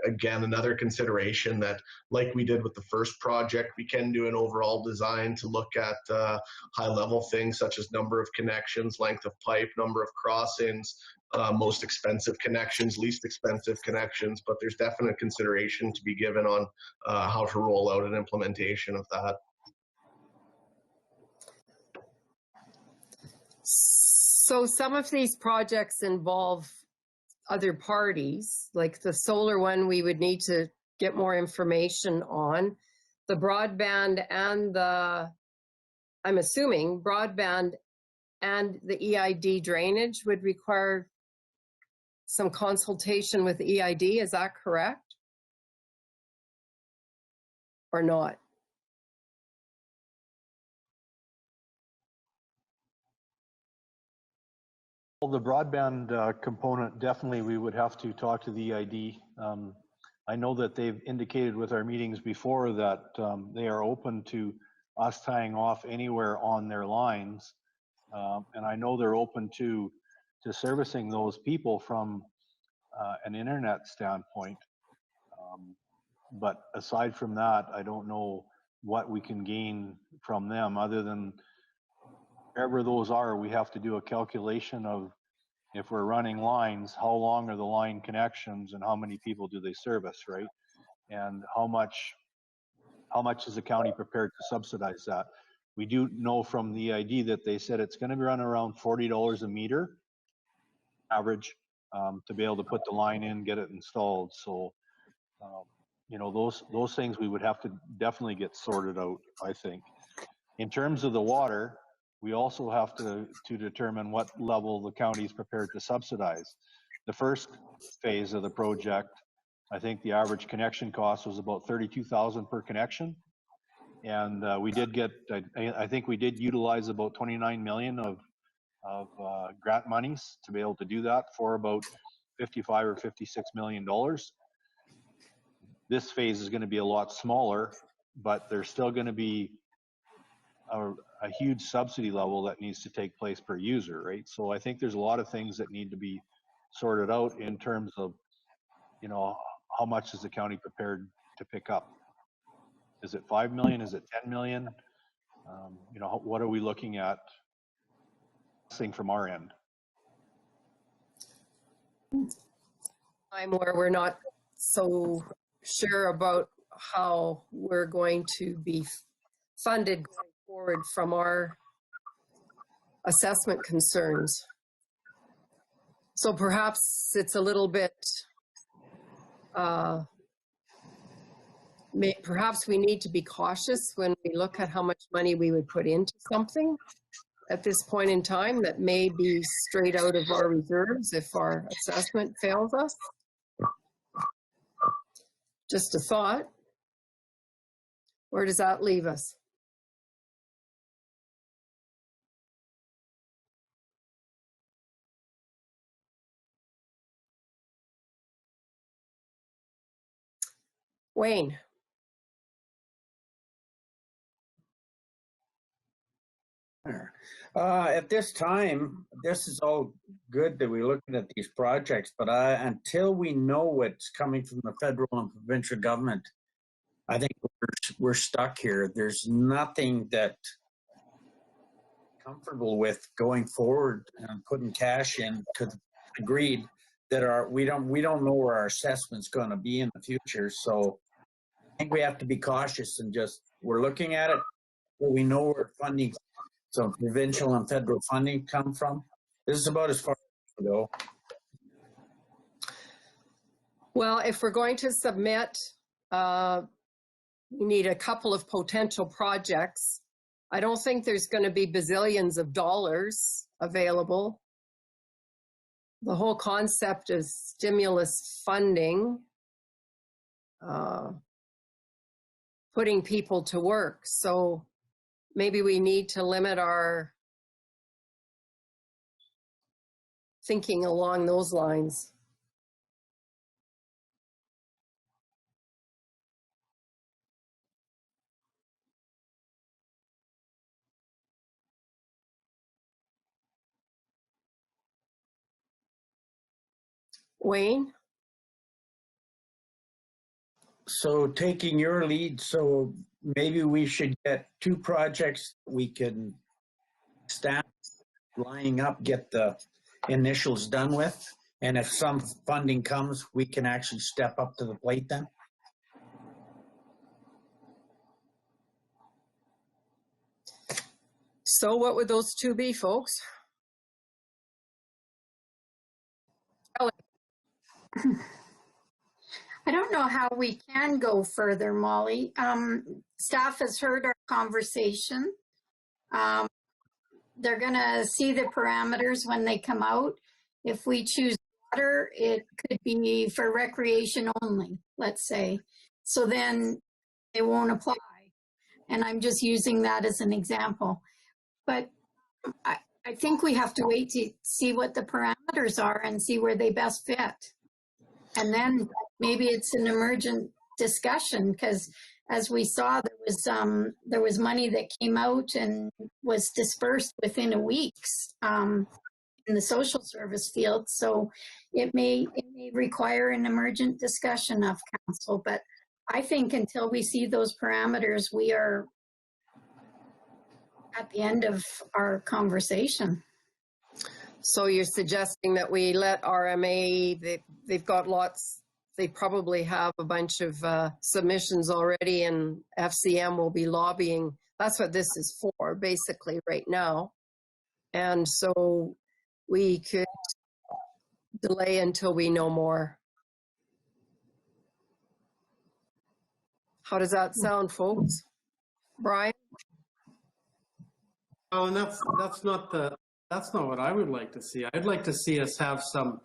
again, another consideration that, like we did with the first project, we can do an overall design to look at high level things such as number of connections, length of pipe, number of crossings, most expensive connections, least expensive connections, but there's definite consideration to be given on how to roll out an implementation of that. So some of these projects involve other parties, like the solar one we would need to get more information on. The broadband and I'm assuming broadband and the EID drainage would require some consultation with EID, is that correct? Or not? Well, the broadband component, definitely we would have to talk to the EID. I know that they've indicated with our meetings before that they are open to us tying off anywhere on their lines. And I know they're open to servicing those people from an internet standpoint. But aside from that, I don't know what we can gain from them other than wherever those are, we have to do a calculation of, if we're running lines, how long are the line connections and how many people do they service, right? And how much is the county prepared to subsidize that? We do know from the EID that they said it's going to be run around $40 a meter average to be able to put the line in, get it installed. So, you know, those things we would have to definitely get sorted out, I think. In terms of the water, we also have to determine what level the county is prepared to subsidize. The first phase of the project, I think the average connection cost was about $32,000 per connection. And we did get, I think we did utilize about 29 million of grant monies to be able to do that for about 55 or 56 million dollars. This phase is going to be a lot smaller, but there's still going to be a huge subsidy level that needs to take place per user, right? So I think there's a lot of things that need to be sorted out in terms of, you know, how much is the county prepared to pick up? Is it 5 million? Is it 10 million? You know, what are we looking at from our end? Time where we're not so sure about how we're going to be funded going forward from our assessment concerns. So perhaps it's a little bit, perhaps we need to be cautious when we look at how much money we would put into something at this point in time that may be straight out of our reserves if our assessment fails us. Just a thought. Where does that leave us? Wayne. At this time, this is all good that we're looking at these projects, but until we know what's coming from the federal and provincial government, I think we're stuck here. There's nothing that comfortable with going forward and putting cash in. Agreed that we don't know where our assessment's going to be in the future. So I think we have to be cautious and we're looking at it, but we know where funding. So provincial and federal funding come from. This is about as far as we go. Well, if we're going to submit, we need a couple of potential projects. I don't think there's going to be bazillions of dollars available. The whole concept is stimulus funding, putting people to work. So maybe we need to limit our thinking along those lines. Wayne? So taking your lead, so maybe we should get 2 projects we can stamp, lining up, get the initials done with. And if some funding comes, we can actually step up to the plate then. So what would those 2 be, folks? I don't know how we can go further, Molly. Staff has heard our conversation. They're going to see the parameters when they come out. If we choose water, it could be for recreation only, let's say. So then they won't apply. And I'm just using that as an example. But I think we have to wait to see what the parameters are and see where they best fit. And then maybe it's an emergent discussion, because as we saw, there was money that came out and was dispersed within a week in the social service field. So it may require an emergent discussion of council. But I think until we see those parameters, we are at the end of our conversation. So you're suggesting that we let RMA, they've got lots, they probably have a bunch of submissions already, and FCM will be lobbying. That's what this is for, basically, right now. And so we could delay until we know more. How does that sound, folks? Brian? Oh, and that's not what I would like to see. I'd like to see us have some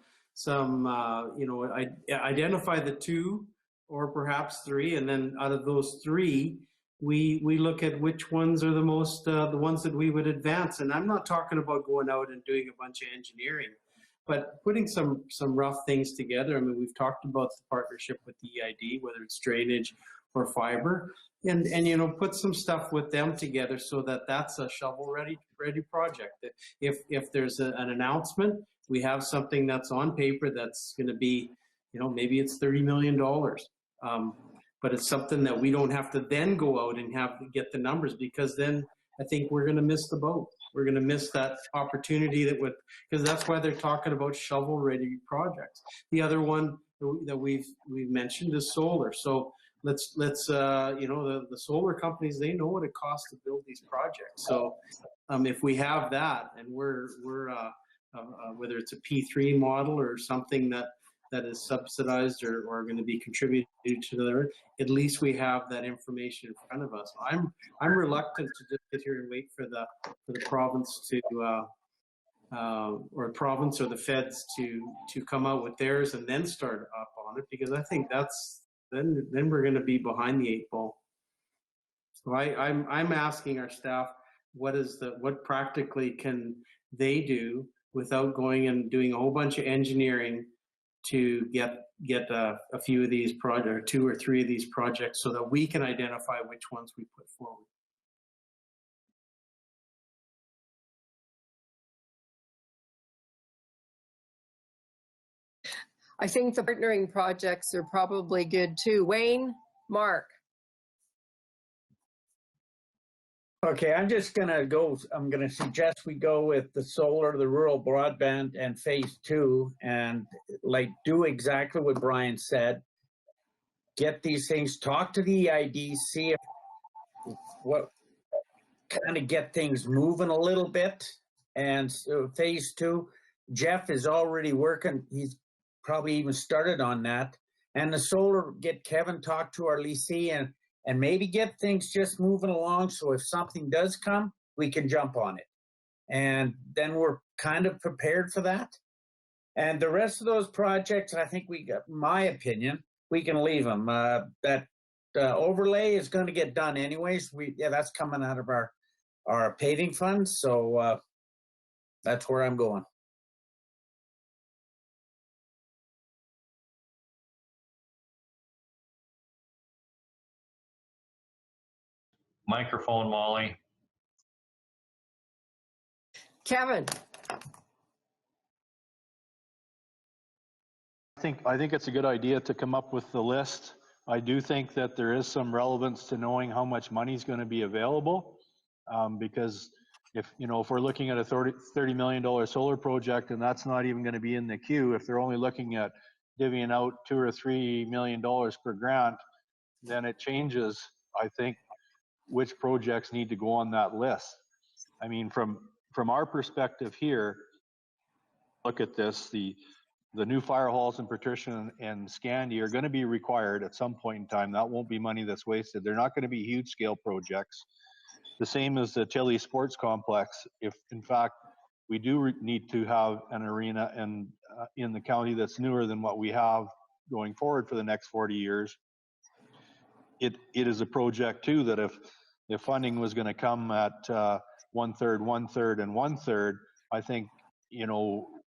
identify the 2 or perhaps 3, and then out of those 3, we look at which ones are the most, the ones that we would advance. And I'm not talking about going out and doing a bunch of engineering, but putting some rough things together. I mean, we've talked about the partnership with the EID, whether it's drainage or fiber, and you know, put some stuff with them together so that that's a shovel ready project. That if there's an announcement, we have something that's on paper that's going to be, you know, maybe it's $30 million. But it's something that we don't have to then go out and have to get the numbers, because then I think we're going to miss the boat. We're going to miss that opportunity that would, because that's why they're talking about shovel-ready projects. The other one that we've mentioned is solar. So let's you know, the solar companies, they know what it costs to build these projects. So if we have that, and we're whether it's a P3 model or something that is subsidized or going to be contributed to the, at least we have that information in front of us. I'm reluctant to just sit here and wait for the province to or province or the feds to come out with theirs and then start up on it, because I think that's then we're going to be behind the 8 ball. So I'm asking our staff, what practically can they do without going and doing a whole bunch of engineering to get a few of these projects, 2 or 3 of these projects, so that we can identify which ones we put forward. I think the partnering projects are probably good too. Wayne, Mark. Okay, I'm going to suggest we go with the solar, the rural broadband, and phase 2, and like do exactly what Brian said. Get these things, talk to the EID, see if what kind of get things moving a little bit. And so phase 2, Jeff is already working. He's probably even started on that. And the solar, get Kevin, talk to our leasee, and maybe get things just moving along, so if something does come, we can jump on it. And then we're kind of prepared for that. And the rest of those projects, I think my opinion, we can leave them. That overlay is going to get done anyways. That's coming out of our paving funds, so that's where I'm going. Microphone, Molly. Kevin. I think it's a good idea to come up with the list. I do think that there is some relevance to knowing how much money is going to be available, because if we're looking at a $30 million solar project and that's not even going to be in the queue, if they're only looking at divvying out $2 or $3 million per grant, then it changes, I think, which projects need to go on that list. I mean, from our perspective here, look at this, the new fire halls in Patricia and Scandi are going to be required at some point in time. That won't be money that's wasted. They're not going to be huge scale projects. The same as the Tilly Sports Complex. If in fact we do need to have an arena in the county that's newer than what we have going forward for the next 40 years, it is a project too that if funding was going to come at 1/3, 1/3, and 1/3, I think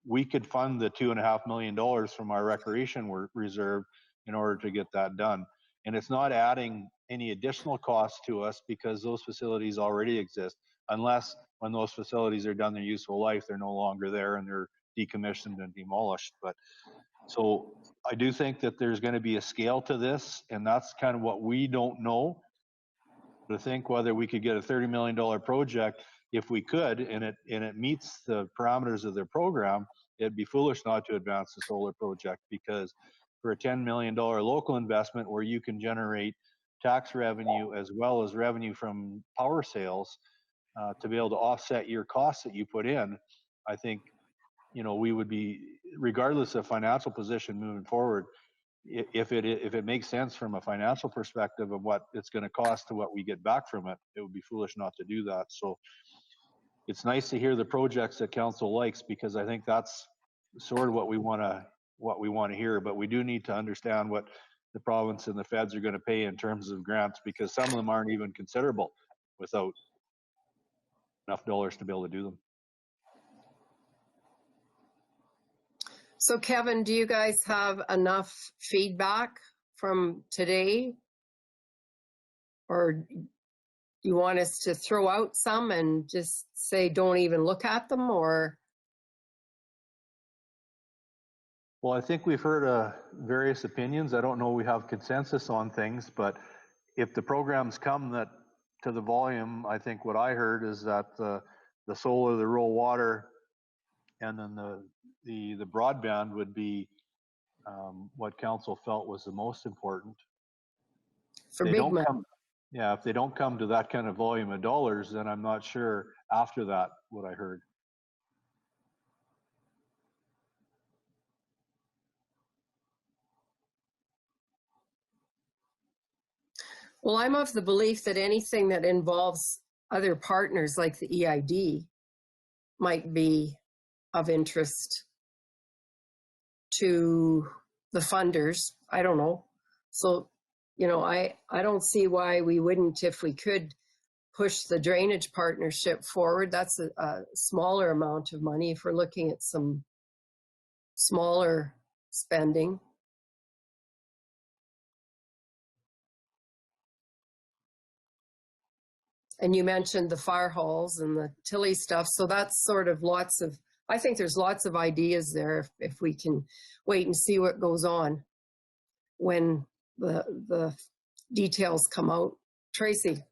we could fund the $2.5 million from our recreation reserve in order to get that done. And it's not adding any additional costs to us because those facilities already exist, unless when those facilities are done their useful life, they're no longer there and they're decommissioned and demolished. But so I do think that there's going to be a scale to this, and that's kind of what we don't know. To think whether we could get a $30 million project, if we could, and it meets the parameters of their program, it'd be foolish not to advance the solar project, because for a $10 million local investment where you can generate tax revenue as well as revenue from power sales to be able to offset your costs that you put in, I think we would be, regardless of financial position moving forward, if it makes sense from a financial perspective of what it's going to cost to what we get back from it, it would be foolish not to do that. So it's nice to hear the projects that council likes, because I think that's sort of what we want to hear. But we do need to understand what the province and the feds are going to pay in terms of grants, because some of them aren't even considerable without enough dollars to be able to do them. So Kevin, do you guys have enough feedback from today? Or you want us to throw out some and just say, don't even look at them, or? Well, I think we've heard various opinions. I don't know we have consensus on things, but if the programs come that to the volume, I think what I heard is that the solar, the rural water, and then the broadband would be what council felt was the most important. For big money. Yeah, if they don't come to that kind of volume of dollars, then I'm not sure after that what I heard. Well, I'm of the belief that anything that involves other partners like the EID might be of interest to the funders. I don't know. So, you know, I don't see why we wouldn't, if we could, push the drainage partnership forward. That's a smaller amount of money if we're looking at some smaller spending. And you mentioned the fire halls and the Tilly stuff. So that's sort of lots of, I think there's lots of ideas there if we can wait and see what goes on when the details come out. Tracy.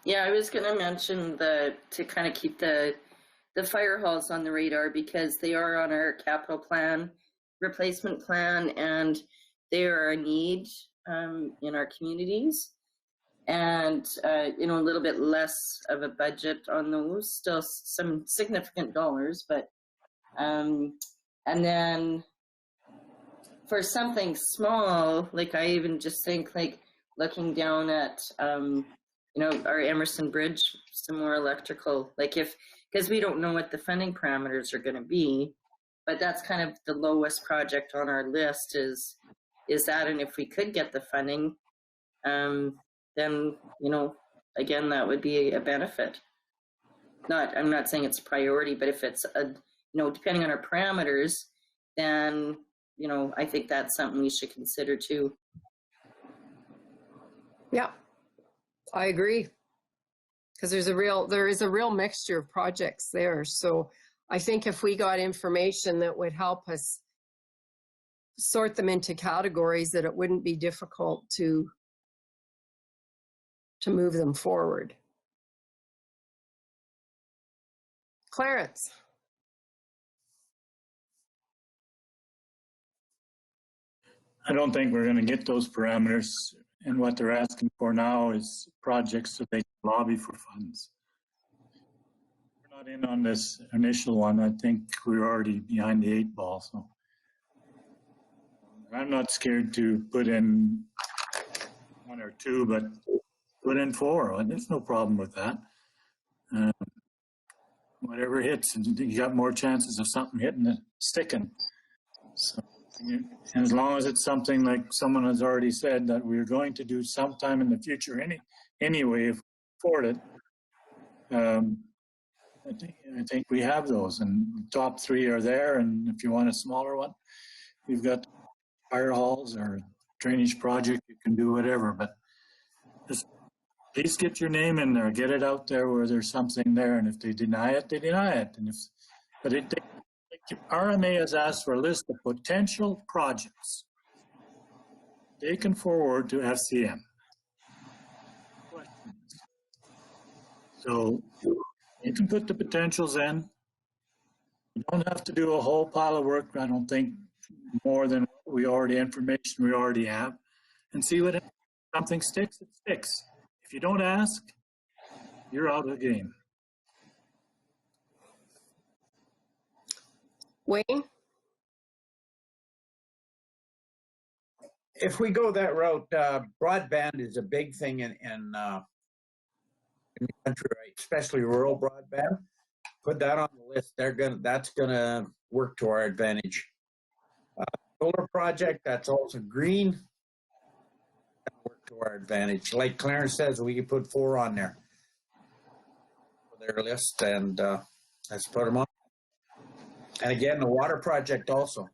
Yeah, I was going to mention to kind of keep the fire halls on the radar, because they are on our capital plan, replacement plan, and they are a need in our communities. And, you know, a little bit less of a budget on those, still some significant dollars, but, and then for something small, like I even just think like looking down at, you know, our Emerson Bridge, some more electrical, like because we don't know what the funding parameters are going to be, but that's kind of the lowest project on our list is that, and if we could get the funding, then, you know, again, that would be a benefit. I'm not saying it's a priority, but if it's you know, depending on our parameters, then, you know, I think that's something we should consider too. Yeah, I agree. Because there is a real mixture of projects there. So I think if we got information that would help us sort them into categories, that it wouldn't be difficult to move them forward. Clarence. I don't think we're going to get those parameters, and what they're asking for now is projects so they can lobby for funds. We're not in on this initial one. I think we're already behind the 8 ball, so I'm not scared to put in 1 or 2, but put in 4. There's no problem with that. Whatever hits, and you got more chances of something hitting and sticking. So, and as long as it's something like someone has already said that we're going to do sometime in the future anyway, if we afford it, I think we have those, and the top 3 are there. And if you want a smaller one, we've got fire halls or drainage project. You can do whatever, but just please get your name in there, get it out there where there's something there. And if they deny it, they deny it. And RMA has asked for a list of potential projects taken forward to FCM. So you can put the potentials in. You don't have to do a whole pile of work, I don't think, more than information we already have, and see what happens. If something sticks, it sticks. If you don't ask, you're out of the game. Wayne? If we go that route, broadband is a big thing in the country, right? Especially rural broadband. Put that on the list. That's gonna work to our advantage. solar project that's also green, that'll work to our advantage. Like Clarence says, we can put 4 on there for their list, and let's put them on. And again, the water project also.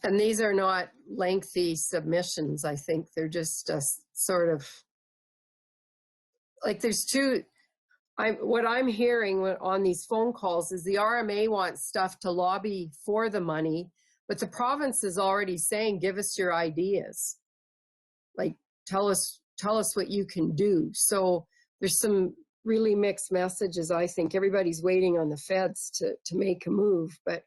And these are not lengthy submissions. I think they're just a sort of, like there's two, what I'm hearing on these phone calls is the RMA wants stuff to lobby for the money, but the province is already saying, give us your ideas. Like, tell us what you can do. So there's some really mixed messages. I think everybody's waiting on the feds to make a move, but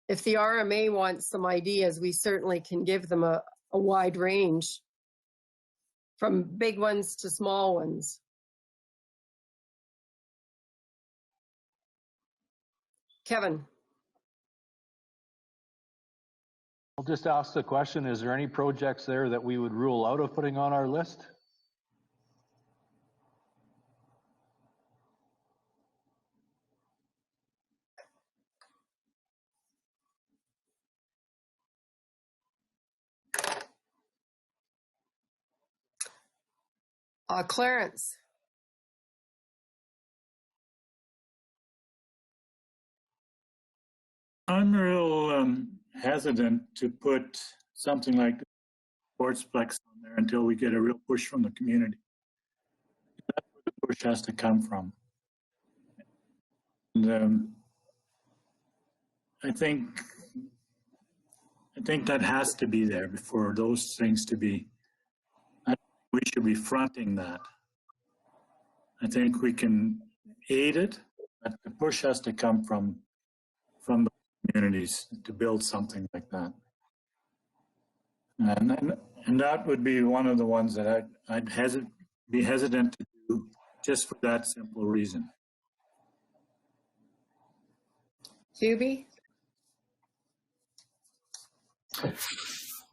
if the RMA wants some ideas, we certainly can give them a wide range, from big ones to small ones. Kevin. I'll just ask the question, is there any projects there that we would rule out of putting on our list? Clarence. I'm real hesitant to put something like the sportsplex on there until we get a real push from the community. That's where the push has to come from. And I think that has to be there before those things to be. I think we should be fronting that. I think we can aid it, but the push has to come from the communities to build something like that. And that would be one of the ones that I'd be hesitant to do, just for that simple reason. Hubie?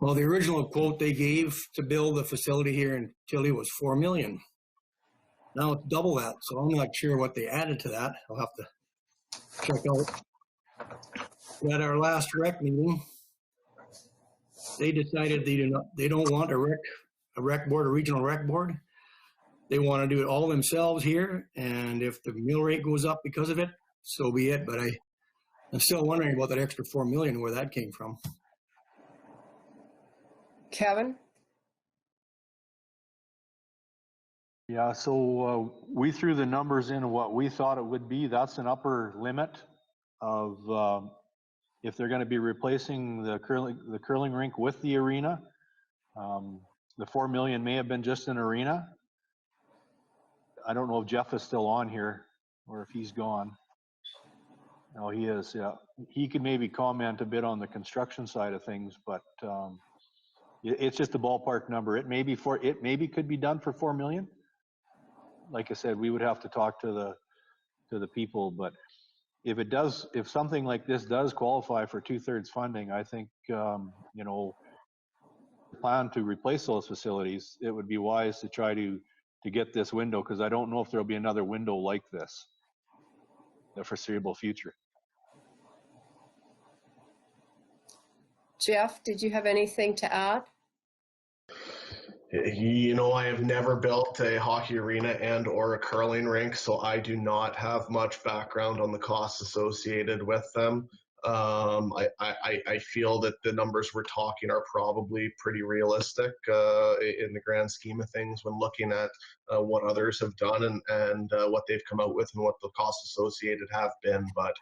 Well, the original quote they gave to build the facility here in Chile was $4 million. Now it's double that, so I'm not sure what they added to that. I'll have to check out. At our last rec meeting, they decided they don't want a rec board, a regional rec board. They want to do it all themselves here, and if the mill rate goes up because of it, so be it. But I'm still wondering about that extra $4 million, where that came from. Kevin? Yeah, so we threw the numbers in what we thought it would be. That's an upper limit of if they're going to be replacing the curling rink with the arena. The $4 million may have been just an arena. I don't know if Jeff is still on here or if he's gone. No, he is. Yeah, he could maybe comment a bit on the construction side of things, but it's just a ballpark number. It maybe could be done for $4 million. Like I said, we would have to talk to the people, but if something like this does qualify for 2/3 funding, I think plan to replace those facilities, it would be wise to try to get this window, because I don't know if there'll be another window like this in the foreseeable future. Jeff, did you have anything to add? I have never built a hockey arena and or a curling rink, so I do not have much background on the costs associated with them. I feel that the numbers we're talking are probably pretty realistic in the grand scheme of things when looking at what others have done and what they've come out with and what the costs associated have been. But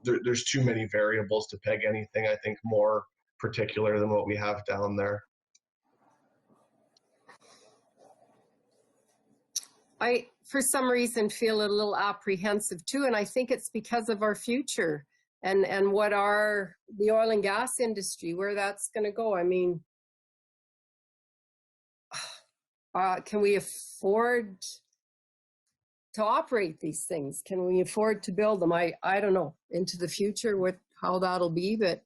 there's too many variables to peg anything, I think, more particular than what we have down there. I, for some reason, feel a little apprehensive too, and I think it's because of our future and what the oil and gas industry, where that's going to go. I mean, can we afford to operate these things? Can we afford to build them? I don't know into the future how that'll be, but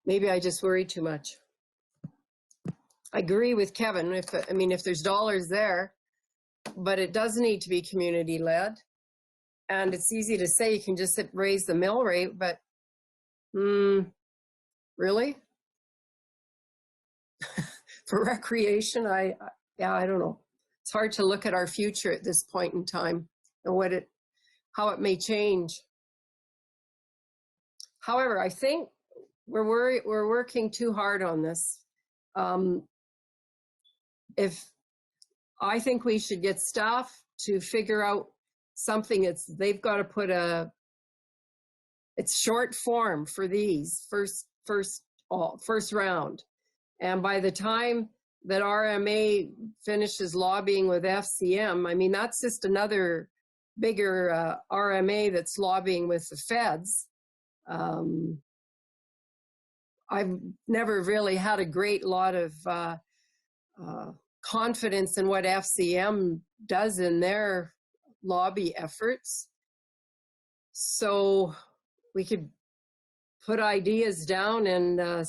maybe I just worry too much. I agree with Kevin. If there's dollars there, but it does need to be community led. And it's easy to say you can just raise the mill rate, but really? For recreation, I don't know. It's hard to look at our future at this point in time and how it may change. However, I think we're working too hard on this. I think we should get staff to figure out something they've got to put it's short form for these first round. And by the time that RMA finishes lobbying with FCM, that's just another bigger RMA that's lobbying with the feds. I've never really had a great lot of confidence in what FCM does in their lobby efforts. So we could put ideas down and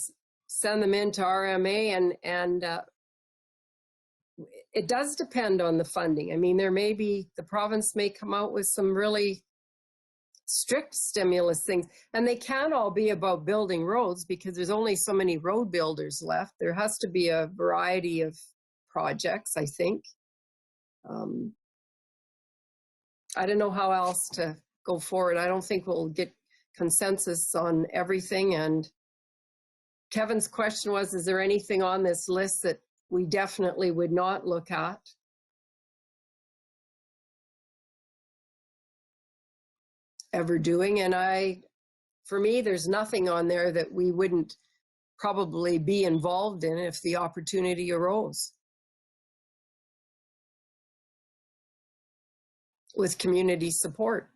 send them into RMA, and it does depend on the funding. The province may come out with some really strict stimulus things, and they can't all be about building roads because there's only so many road builders left. There has to be a variety of projects, I think. I don't know how else to go forward. I don't think we'll get consensus on everything. And Kevin's question was, is there anything on this list that we definitely would not look at? Ever doing? And for me, there's nothing on there that we wouldn't probably be involved in if the opportunity arose. With community support.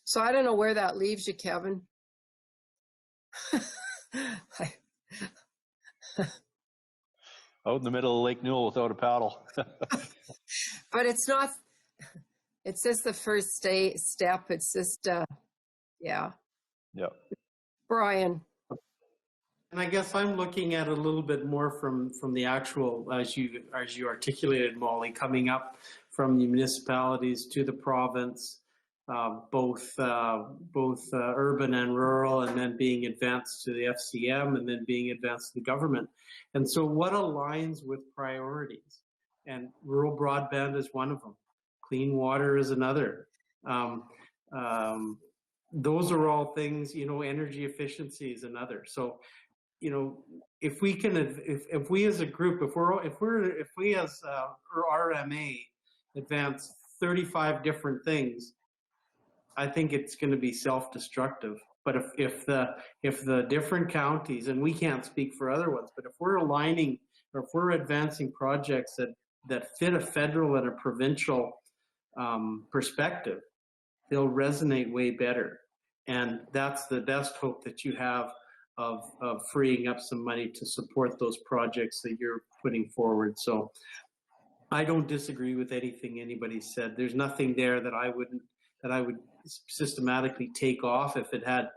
So I don't know where that leaves you, Kevin. Out in the middle of Lake Newell without a paddle. But it's just the first step. It's just, yeah. Yeah. Brian. And I guess I'm looking at it a little bit more from the actual, as you articulated, Molly, coming up from the municipalities to the province, both urban and rural, and then being advanced to the FCM, and then being advanced to the government. And so what aligns with priorities? And rural broadband is one of them. Clean water is another. Those are all things, energy efficiency is another. So, if we as a group, if we as RMA advance 35 different things, I think it's going to be self-destructive. But if the different counties, and we can't speak for other ones, but if we're aligning or if we're advancing projects that fit a federal and a provincial perspective, they'll resonate way better. And that's the best hope that you have of freeing up some money to support those projects that you're putting forward. So I don't disagree with anything anybody said. There's nothing there that I would systematically take off if it had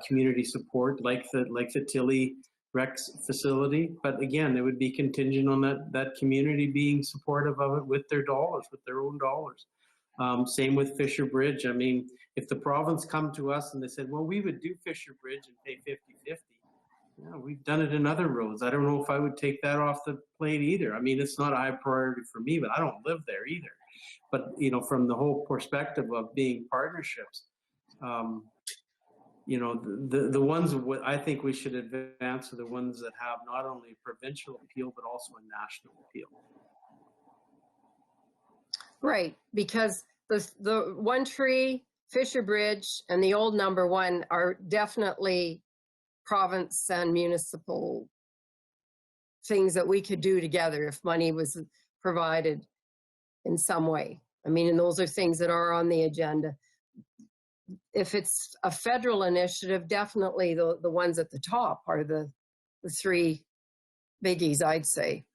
community support like the Tilly rec facility. But again, it would be contingent on that community being supportive of it with their dollars, with their own dollars. Same with Fisher Bridge. If the province come to us and they said, well, we would do Fisher Bridge and pay 50-50. Yeah, we've done it in other roads. I don't know if I would take that off the plate either. It's not a high priority for me, but I don't live there either. But, from the whole perspective of being partnerships, the ones I think we should advance are the ones that have not only provincial appeal, but also a national appeal. Right, because the One Tree, Fisher Bridge, and the old number 1 are definitely province and municipal things that we could do together if money was provided in some way. And those are things that are on the agenda. If it's a federal initiative, definitely the ones at the top are the 3 biggies, I'd say.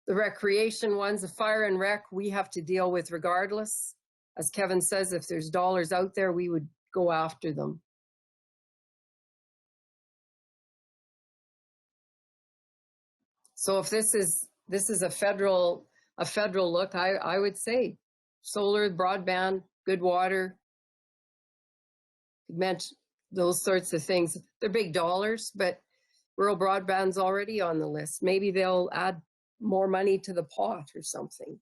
The recreation ones, the fire and rec, we have to deal with regardless. As Kevin says, if there's dollars out there, we would go after them. So if this is a federal look, I would say solar, broadband, good water, meant those sorts of things. They're big dollars, but rural broadband's already on the list. Maybe they'll add more money to the pot or something.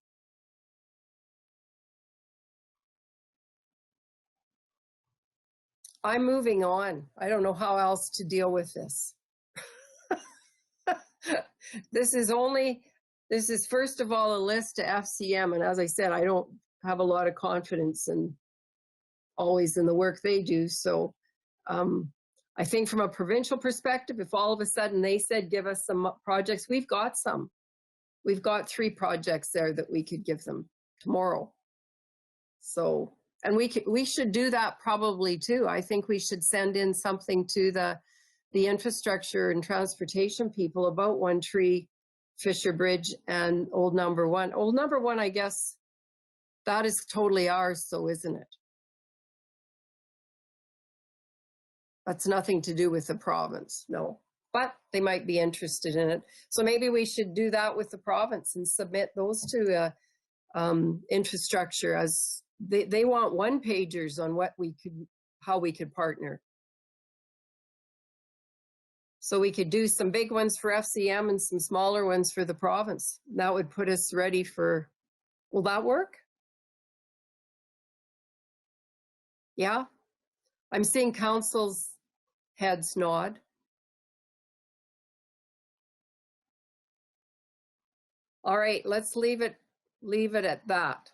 I'm moving on. I don't know how else to deal with this. This is first of all a list to FCM, and as I said, I don't have a lot of confidence always in the work they do. So I think from a provincial perspective, if all of a sudden they said give us some projects, we've got some. We've got 3 projects there that we could give them tomorrow. So, and we should do that probably too. I think we should send in something to the infrastructure and transportation people about One Tree, Fisher Bridge, and Old Number One. Old Number One, I guess, that is totally ours, so isn't it? That's nothing to do with the province, no. But they might be interested in it. So maybe we should do that with the province and submit those to infrastructure, as they want one-pagers on how we could partner. So we could do some big ones for FCM and some smaller ones for the province. That would put us ready for, will that work? Yeah, I'm seeing council's heads nod. All right, let's leave it at that.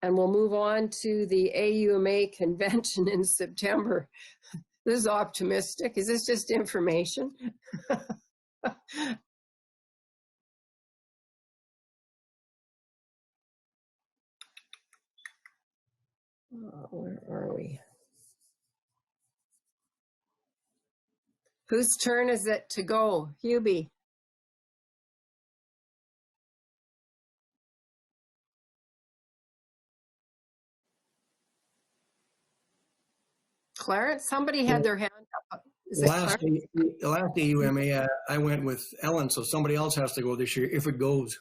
And we'll move on to the AUMA convention in September. This is optimistic. Is this just information? Where are we? Whose turn is it to go? Hubie. Clarence, somebody had their hand up. Is it Last AUMA, I went with Ellen, so somebody else has to go this year if it goes.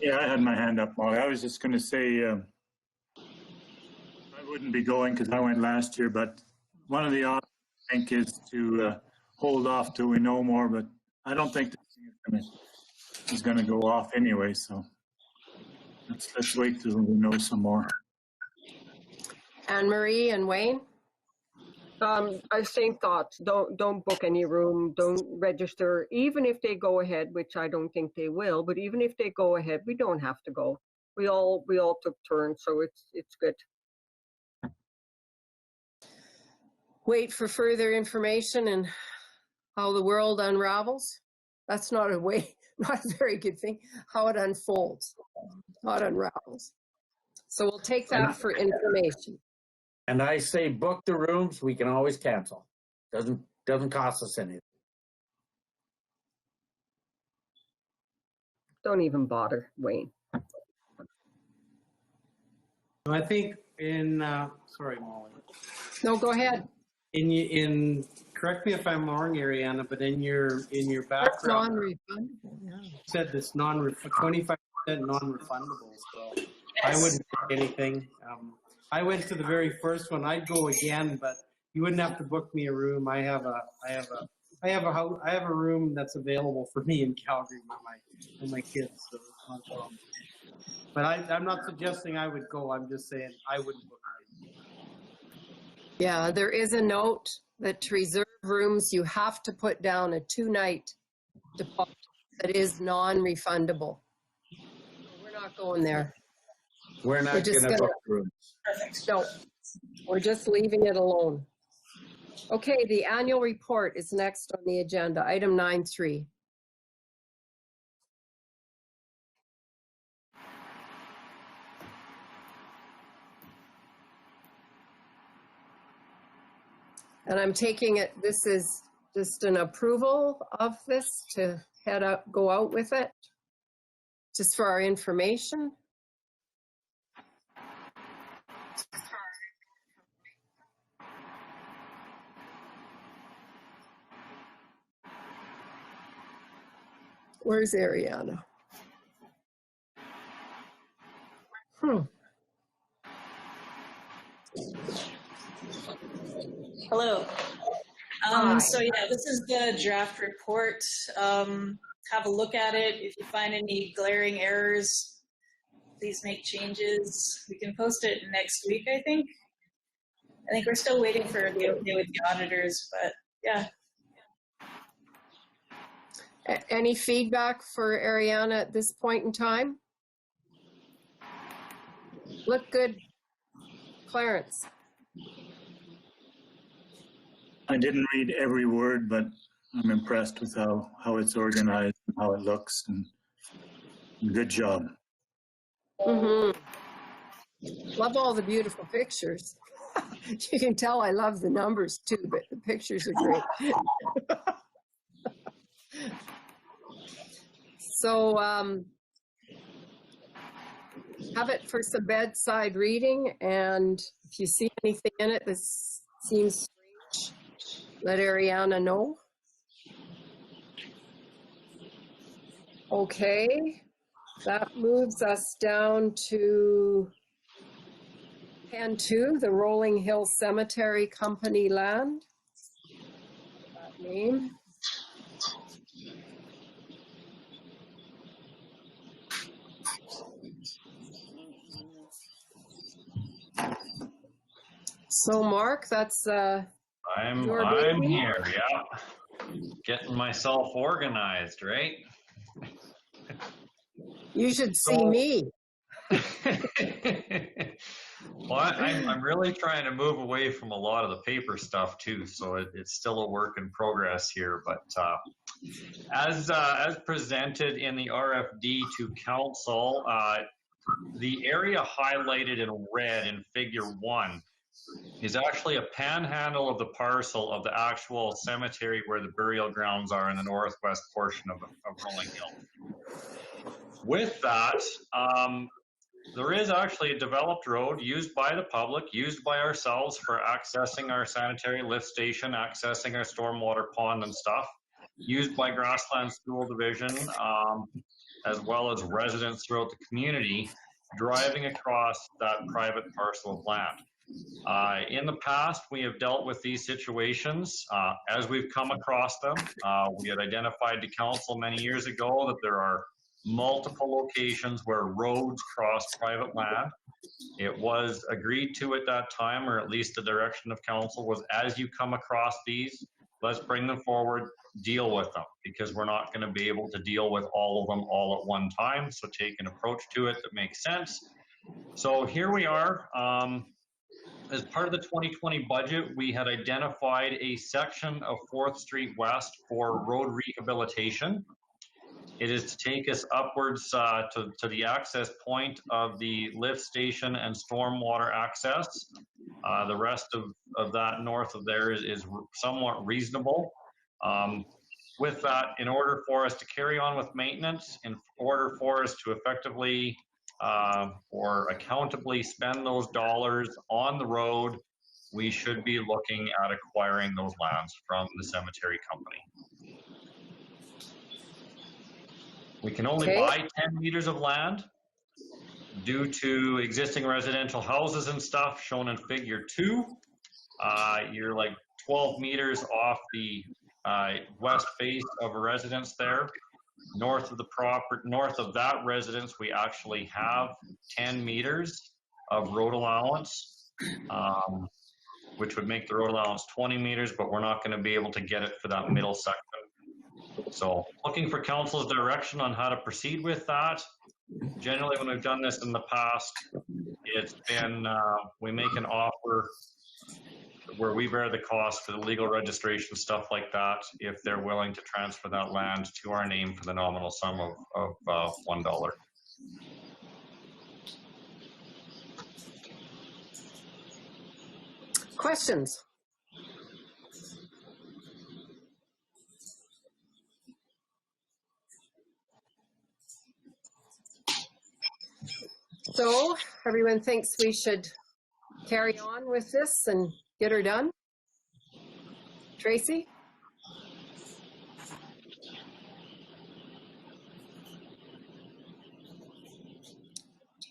Yeah, I had my hand up, Molly. I was just going to say I wouldn't be going because I went last year, but one of the options, I think, is to hold off till we know more, but I don't think this thing is going to go off anyway, so let's wait till we know some more. Anne-Marie and Wayne? Same thoughts. Don't book any room. Don't register. Even if they go ahead, which I don't think they will, but even if they go ahead, we don't have to go. We all took turns, so it's good. Wait for further information and how the world unravels. That's not a very good thing. How it unfolds, how it unravels. So we'll take that for information. And I say book the rooms, we can always cancel. Doesn't cost us anything. Don't even bother, Wayne. I think sorry, Molly. No, go ahead. In correct me if I'm wrong, Ariana, but in your background, non-refundable. Yeah. Said this 25% non-refundable. So yes. I wouldn't book anything. I went to the very first one. I'd go again, but you wouldn't have to book me a room. I have a room that's available for me in Calgary with my kids. So it's not a problem. But I'm not suggesting I would go. I'm just saying I wouldn't book it. Yeah, there is a note that to reserve rooms, you have to put down a 2-night deposit that is non-refundable. We're not going there. We're not going to book rooms. No, we're just leaving it alone. Okay, the annual report is next on the agenda, item 9.3. And I'm taking it, this is just an approval of this to go out with it, just for our information. Where's Ariana? Hello. So yeah, this is the draft report. Have a look at it. If you find any glaring errors, please make changes. We can post it next week, I think. I think we're still waiting for the okay with the auditors, but yeah. Any feedback for Ariana at this point in time? Look good, Clarence. I didn't read every word, but I'm impressed with how it's organized and how it looks, and good job. Mm-hmm. Love all the beautiful pictures. You can tell I love the numbers too, but the pictures are great. So have it for some bedside reading, and if you see anything in it that seems strange, let Ariana know. Okay, that moves us down to Pen 2, the Rolling Hill Cemetery Company land. That name. So Mark, that's I'm here, yeah. Getting myself organized, right? You should see me. Well, I'm really trying to move away from a lot of the paper stuff too, so it's still a work in progress here. But as presented in the RFD to council, the area highlighted in red in figure 1 is actually a panhandle of the parcel of the actual cemetery where the burial grounds are in the northwest portion of Rolling Hill. With that, there is actually a developed road used by the public, used by ourselves for accessing our sanitary lift station, accessing our stormwater pond and stuff, used by Grassland School Division, as well as residents throughout the community, driving across that private parcel of land. In the past, we have dealt with these situations as we've come across them. We had identified to council many years ago that there are multiple locations where roads cross private land. It was agreed to at that time, or at least the direction of council was, as you come across these, let's bring them forward, deal with them, because we're not going to be able to deal with all of them all at one time. So take an approach to it that makes sense. So here we are. As part of the 2020 budget, we had identified a section of 4th Street West for road rehabilitation. It is to take us upwards to the access point of the lift station and stormwater access. The rest of that north of there is somewhat reasonable. With that, in order for us to carry on with maintenance, in order for us to effectively or accountably spend those dollars on the road, we should be looking at acquiring those lands from the cemetery company. We can only buy 10 meters of land due to existing residential houses and stuff shown in figure 2. You're like 12 meters off the west face of a residence there. North of that residence, we actually have 10 meters of road allowance, which would make the road allowance 20 meters, but we're not going to be able to get it for that middle section. So looking for council's direction on how to proceed with that. Generally, when we've done this in the past, it's been, we make an offer where we bear the cost for the legal registration, stuff like that, if they're willing to transfer that land to our name for the nominal sum of $1. Questions? So everyone thinks we should carry on with this and get her done? Tracy?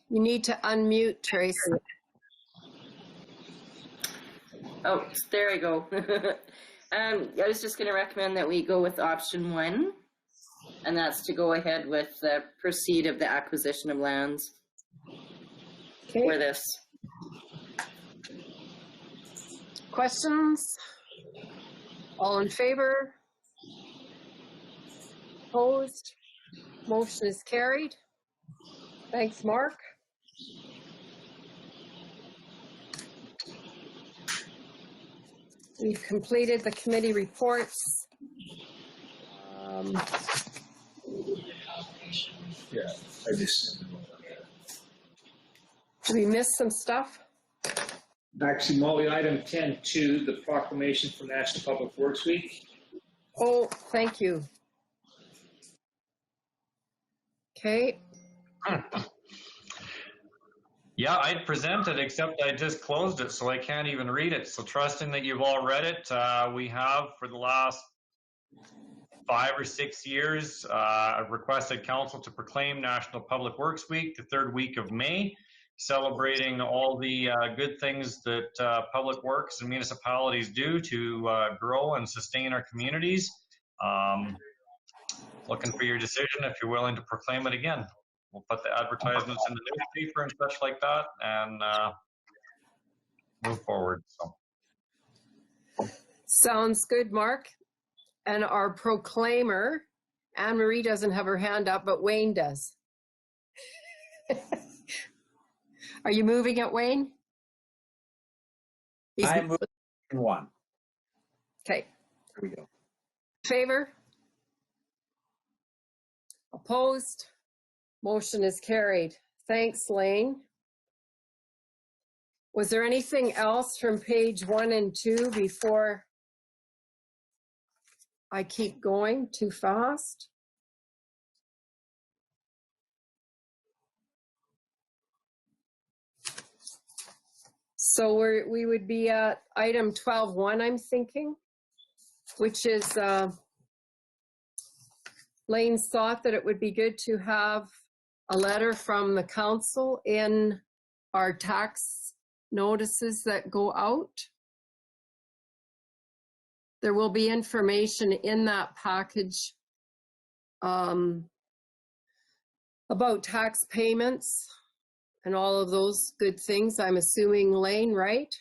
You need to unmute, Tracy. Oh, there I go. I was just going to recommend that we go with option 1, and that's to go ahead with the proceed of the acquisition of lands for this. Questions? All in favor? Opposed? Motion is carried. Thanks, Mark. We've completed the committee reports. Yeah, I just. Did we miss some stuff? Actually, Molly, item 10.2, the proclamation for National Public Works Week. Oh, thank you. Okay. Yeah, I'd present it, except I just closed it, so I can't even read it. So trusting that you've all read it, we have for the last 5 or 6 years requested council to proclaim National Public Works Week, the 3rd week of May, celebrating all the good things that public works and municipalities do to grow and sustain our communities. Looking for your decision if you're willing to proclaim it again. We'll put the advertisements in the newspaper and such like that, and move forward. So. Sounds good, Mark. And our proclaimer, Anne Marie doesn't have her hand up, but Wayne does. Are you moving it, Wayne? I'm moving 1. Okay. There we go. Favor? Opposed? Motion is carried. Thanks, Lane. Was there anything else from page 1 and 2 before I keep going too fast? So we would be at item 12.1, I'm thinking, which is Lane's thought that it would be good to have a letter from the council in our tax notices that go out. There will be information in that package about tax payments and all of those good things. I'm assuming, Lane, right?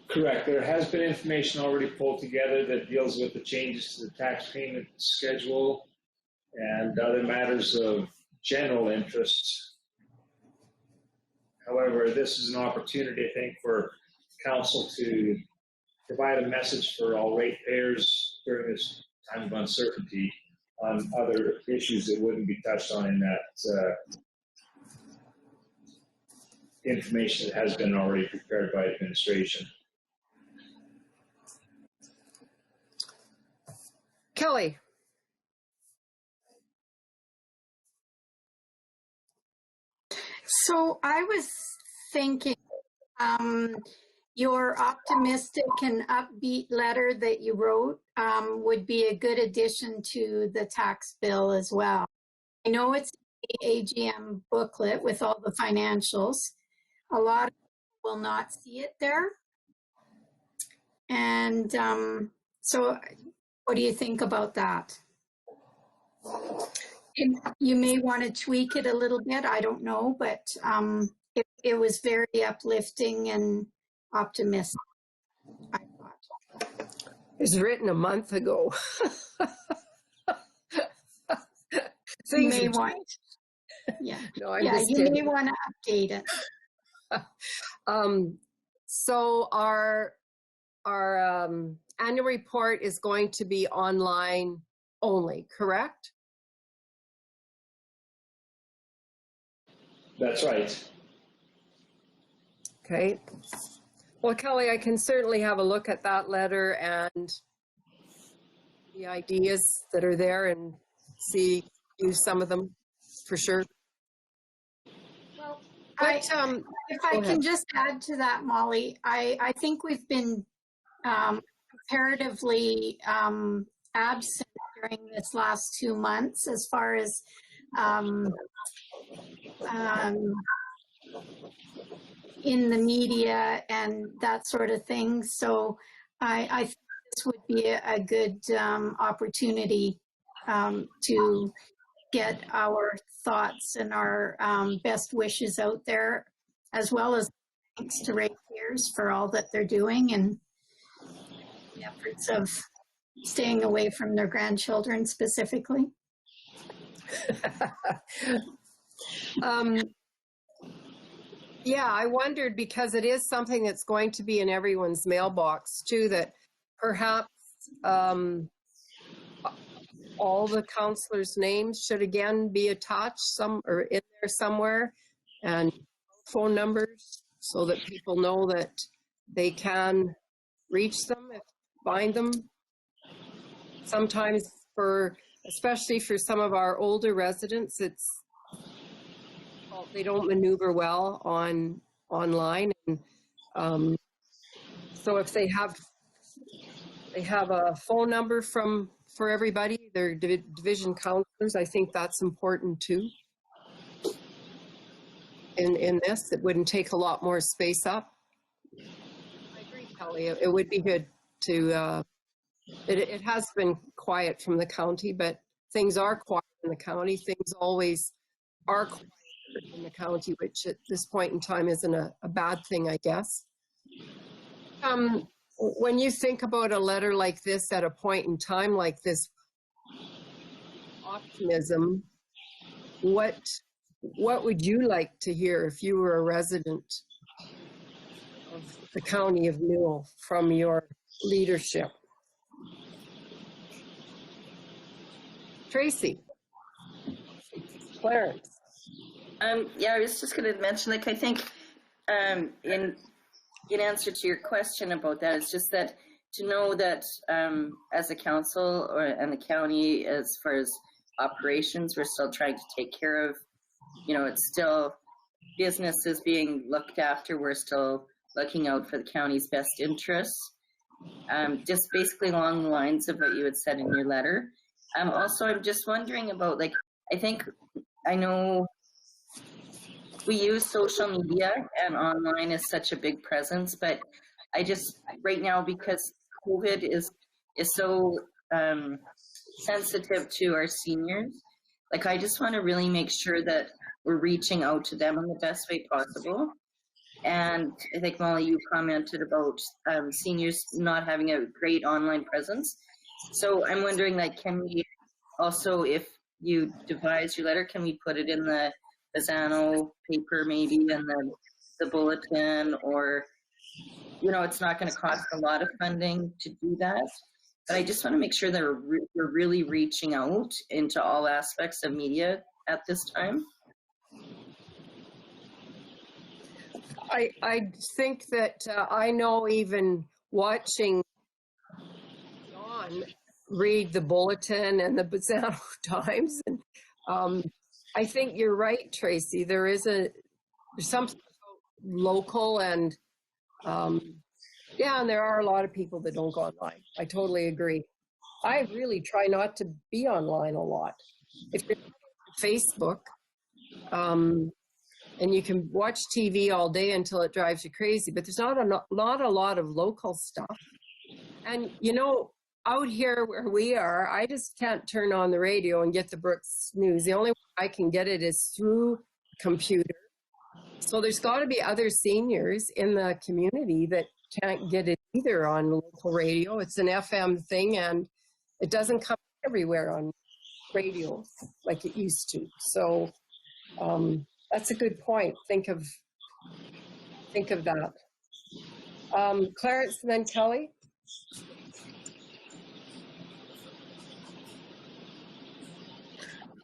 Correct. There has been information already pulled together that deals with the changes to the tax payment schedule and other matters of general interest. However, this is an opportunity, I think, for council to provide a message for all ratepayers during this time of uncertainty on other issues that wouldn't be touched on in that information that has been already prepared by administration. Kelly. So I was thinking your optimistic and upbeat letter that you wrote would be a good addition to the tax bill as well. I know it's the AGM booklet with all the financials. A lot of people will not see it there. And so what do you think about that? You may want to tweak it a little bit, I don't know, but it was very uplifting and optimistic, I thought. It was written a month ago. So you may want, yeah, no, I'm yeah, just you kidding. may want to update it. So our annual report is going to be online only, correct? That's right. Okay. Well, Kelly, I can certainly have a look at that letter and the ideas that are there and use some of them for sure. Well, but, if I can just add to that, Molly, I think we've been comparatively absent during this last 2 months as far as um, um, in the media and that sort of thing. So I think this would be a good opportunity to get our thoughts and our best wishes out there, as well as thanks to ratepayers for all that they're doing and the efforts of staying away from their grandchildren specifically. Yeah, I wondered, because it is something that's going to be in everyone's mailbox too, that perhaps all the councillors' names should again be attached or in there somewhere, and phone numbers, so that people know that they can reach them, find them. Sometimes especially for some of our older residents, they don't maneuver well online, and so if they have a phone number for everybody, their division councillors, I think that's important too. In this, it wouldn't take a lot more space up. I agree, Kelly. It would be good to. It has been quiet from the county, but things are quiet in the county. Things always are quiet in the county, which at this point in time isn't a bad thing, I guess. When you think about a letter like this at a point in time like this, optimism, what would you like to hear if you were a resident of the County of Newell from your leadership? Tracy. Clarence. Yeah, I was just going to mention, like, I think in answer to your question about that, it's just that to know that as a council and the county, as far as operations, we're still trying to take care of, it's still businesses being looked after. We're still looking out for the county's best interests. Just basically along the lines of what you had said in your letter. Also, I'm just wondering about, like, I know we use social media and online is such a big presence, but I just, right now, because COVID is so sensitive to our seniors, like, I just want to really make sure that we're reaching out to them in the best way possible. And I think, Molly, you commented about seniors not having a great online presence. So I'm wondering, like, can we also, if you devise your letter, can we put it in the Zano paper, maybe, and the bulletin, or, it's not going to cost a lot of funding to do that. But I just want to make sure that we're really reaching out into all aspects of media at this time. I think that I know, even watching John read the bulletin and the Bazano Times, and I think you're right, Tracy. There's something local, and and there are a lot of people that don't go online. I totally agree. I really try not to be online a lot. If you're on Facebook, and you can watch TV all day until it drives you crazy, but there's not a lot of local stuff. And out here where we are, I just can't turn on the radio and get the Brooks News. The only way I can get it is through computer. So there's got to be other seniors in the community that can't get it either on local radio. It's an FM thing, and it doesn't come everywhere on radio like it used to. So that's a good point. Think of that. Clarence, and then Kelly.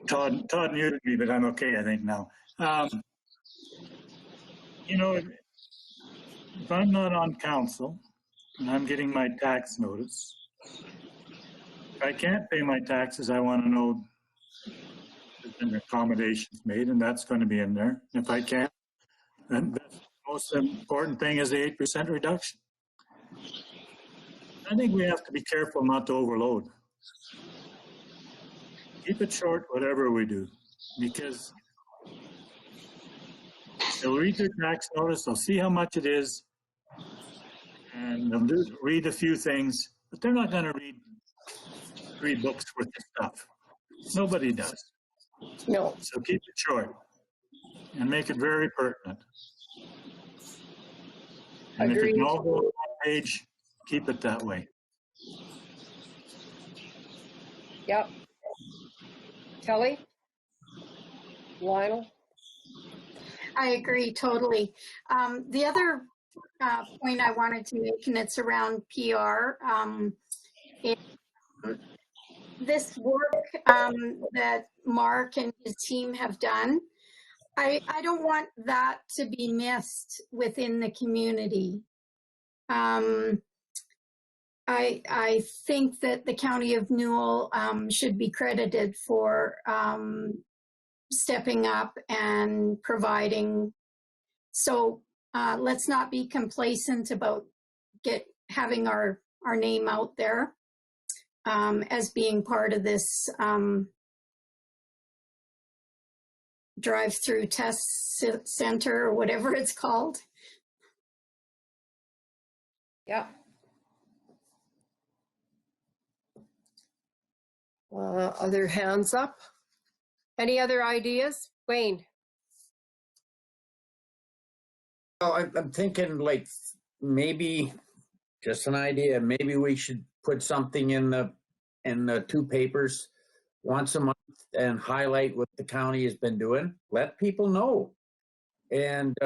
Todd muted me, but I'm okay, I think, now. If I'm not on council and I'm getting my tax notice, if I can't pay my taxes, I want to know there's been accommodations made, and that's going to be in there. If I can't, then the most important thing is the 8% reduction. I think we have to be careful not to overload. Keep it short, whatever we do. because they'll read their tax notice, they'll see how much it is, and they'll read a few things, but they're not going to read 3 books worth of stuff. Nobody does. No. So keep it short and make it very pertinent. And if it can all go on one page, keep it that way. Yep. Kelly? Lionel? I agree totally. The other point I wanted to make, and it's around PR, is this work that Mark and his team have done. I don't want that to be missed within the community. I think that the County of Newell should be credited for stepping up and providing. So let's not be complacent about having our name out there as being part of this drive-through test center or whatever it's called. Yeah. Other hands up? Any other ideas? Wayne? Well, I'm thinking like maybe just an idea. Maybe we should put something in the 2 papers once a month and highlight what the county has been doing. Let people know. And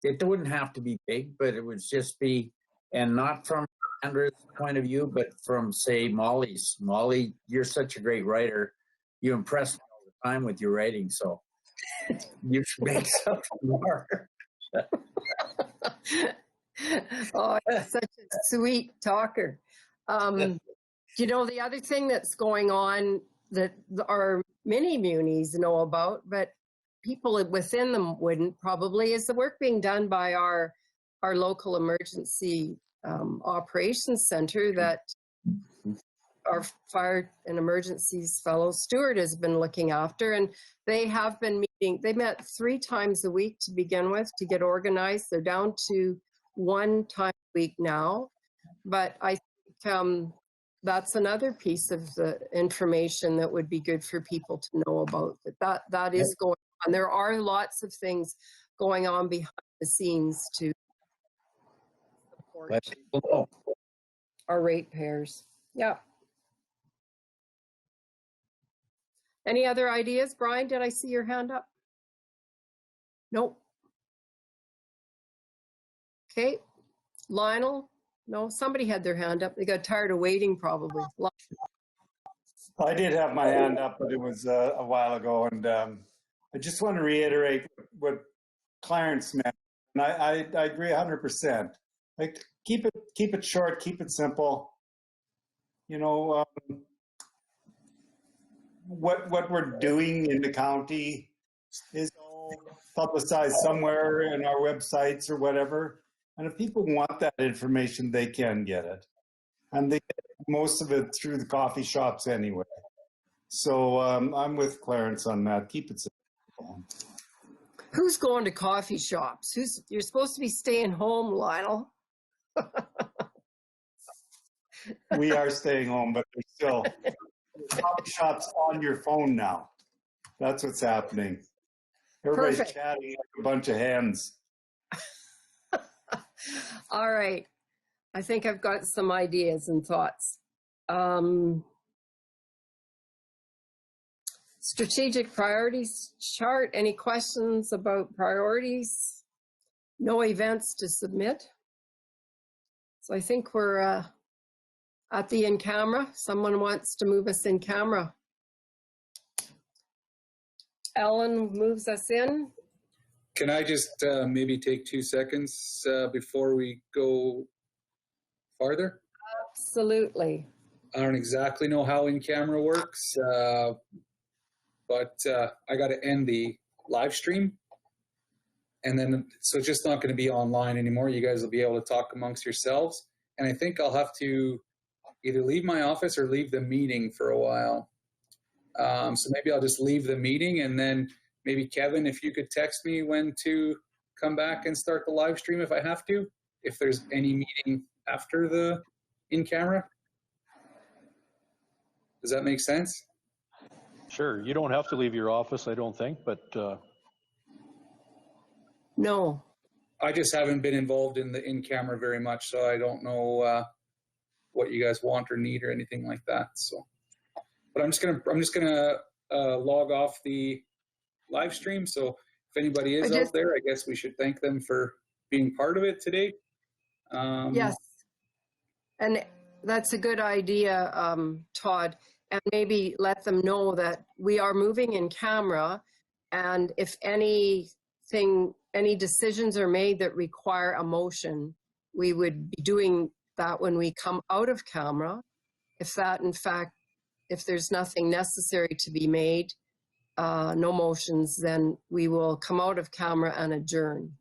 it wouldn't have to be big, but it would just be, and not from Andrew's point of view, but from, say, Molly's. Molly, you're such a great writer. You impress me all the time with your writing, so you should make something more. Oh, such a sweet talker. You know, the other thing that's going on that our mini munis know about, but people within them wouldn't probably, is the work being done by our local emergency operations center that our fire and emergencies fellow Stuart has been looking after. And they have been meeting, they met 3 times a week to begin with to get organized. They're down to 1 time a week now. But I think that's another piece of the information that would be good for people to know about. That is going on. There are lots of things going on behind the scenes to support our ratepayers. Yeah. Any other ideas? Brian, did I see your hand up? Nope. Okay. Lionel? No, somebody had their hand up. They got tired of waiting probably. I did have my hand up, but it was a while ago. And I just want to reiterate what Clarence meant. And I agree 100%. Like, keep it short, keep it simple. You know, what we're doing in the county is all publicized somewhere in our websites or whatever. And if people want that information, they can get it. And they get most of it through the coffee shops anyway. So I'm with Clarence on that. Keep it simple. Who's going to coffee shops? You're supposed to be staying home, Lionel. We are staying home, but there's still coffee shops on your phone now. That's what's happening. Everybody's Perfect. chatting like a bunch of hens. All right. I think I've got some ideas and thoughts. Strategic priorities chart. Any questions about priorities? No events to submit. So I think we're at the in camera. Someone wants to move us in camera. Ellen moves us in. Can I just maybe take 2 seconds before we go farther? Absolutely. I don't exactly know how in-camera works, but I got to end the live stream. And then, so it's just not going to be online anymore. You guys will be able to talk amongst yourselves. And I think I'll have to either leave my office or leave the meeting for a while. So maybe I'll just leave the meeting, and then maybe Kevin, if you could text me when to come back and start the live stream if I have to, if there's any meeting after the in-camera. Does that make sense? Sure. You don't have to leave your office, I don't think, but No. I just haven't been involved in the in-camera very much, so I don't know what you guys want or need or anything like that. So, but I'm just gonna log off the live stream. So if anybody is out there, I guess we should thank them for being part of it today. Yes, and that's a good idea, Todd. And maybe let them know that we are moving in camera, and if any decisions are made that require a motion, we would be doing that when we come out of camera. If that, in fact, if there's nothing necessary to be made, no motions, then we will come out of camera and adjourn.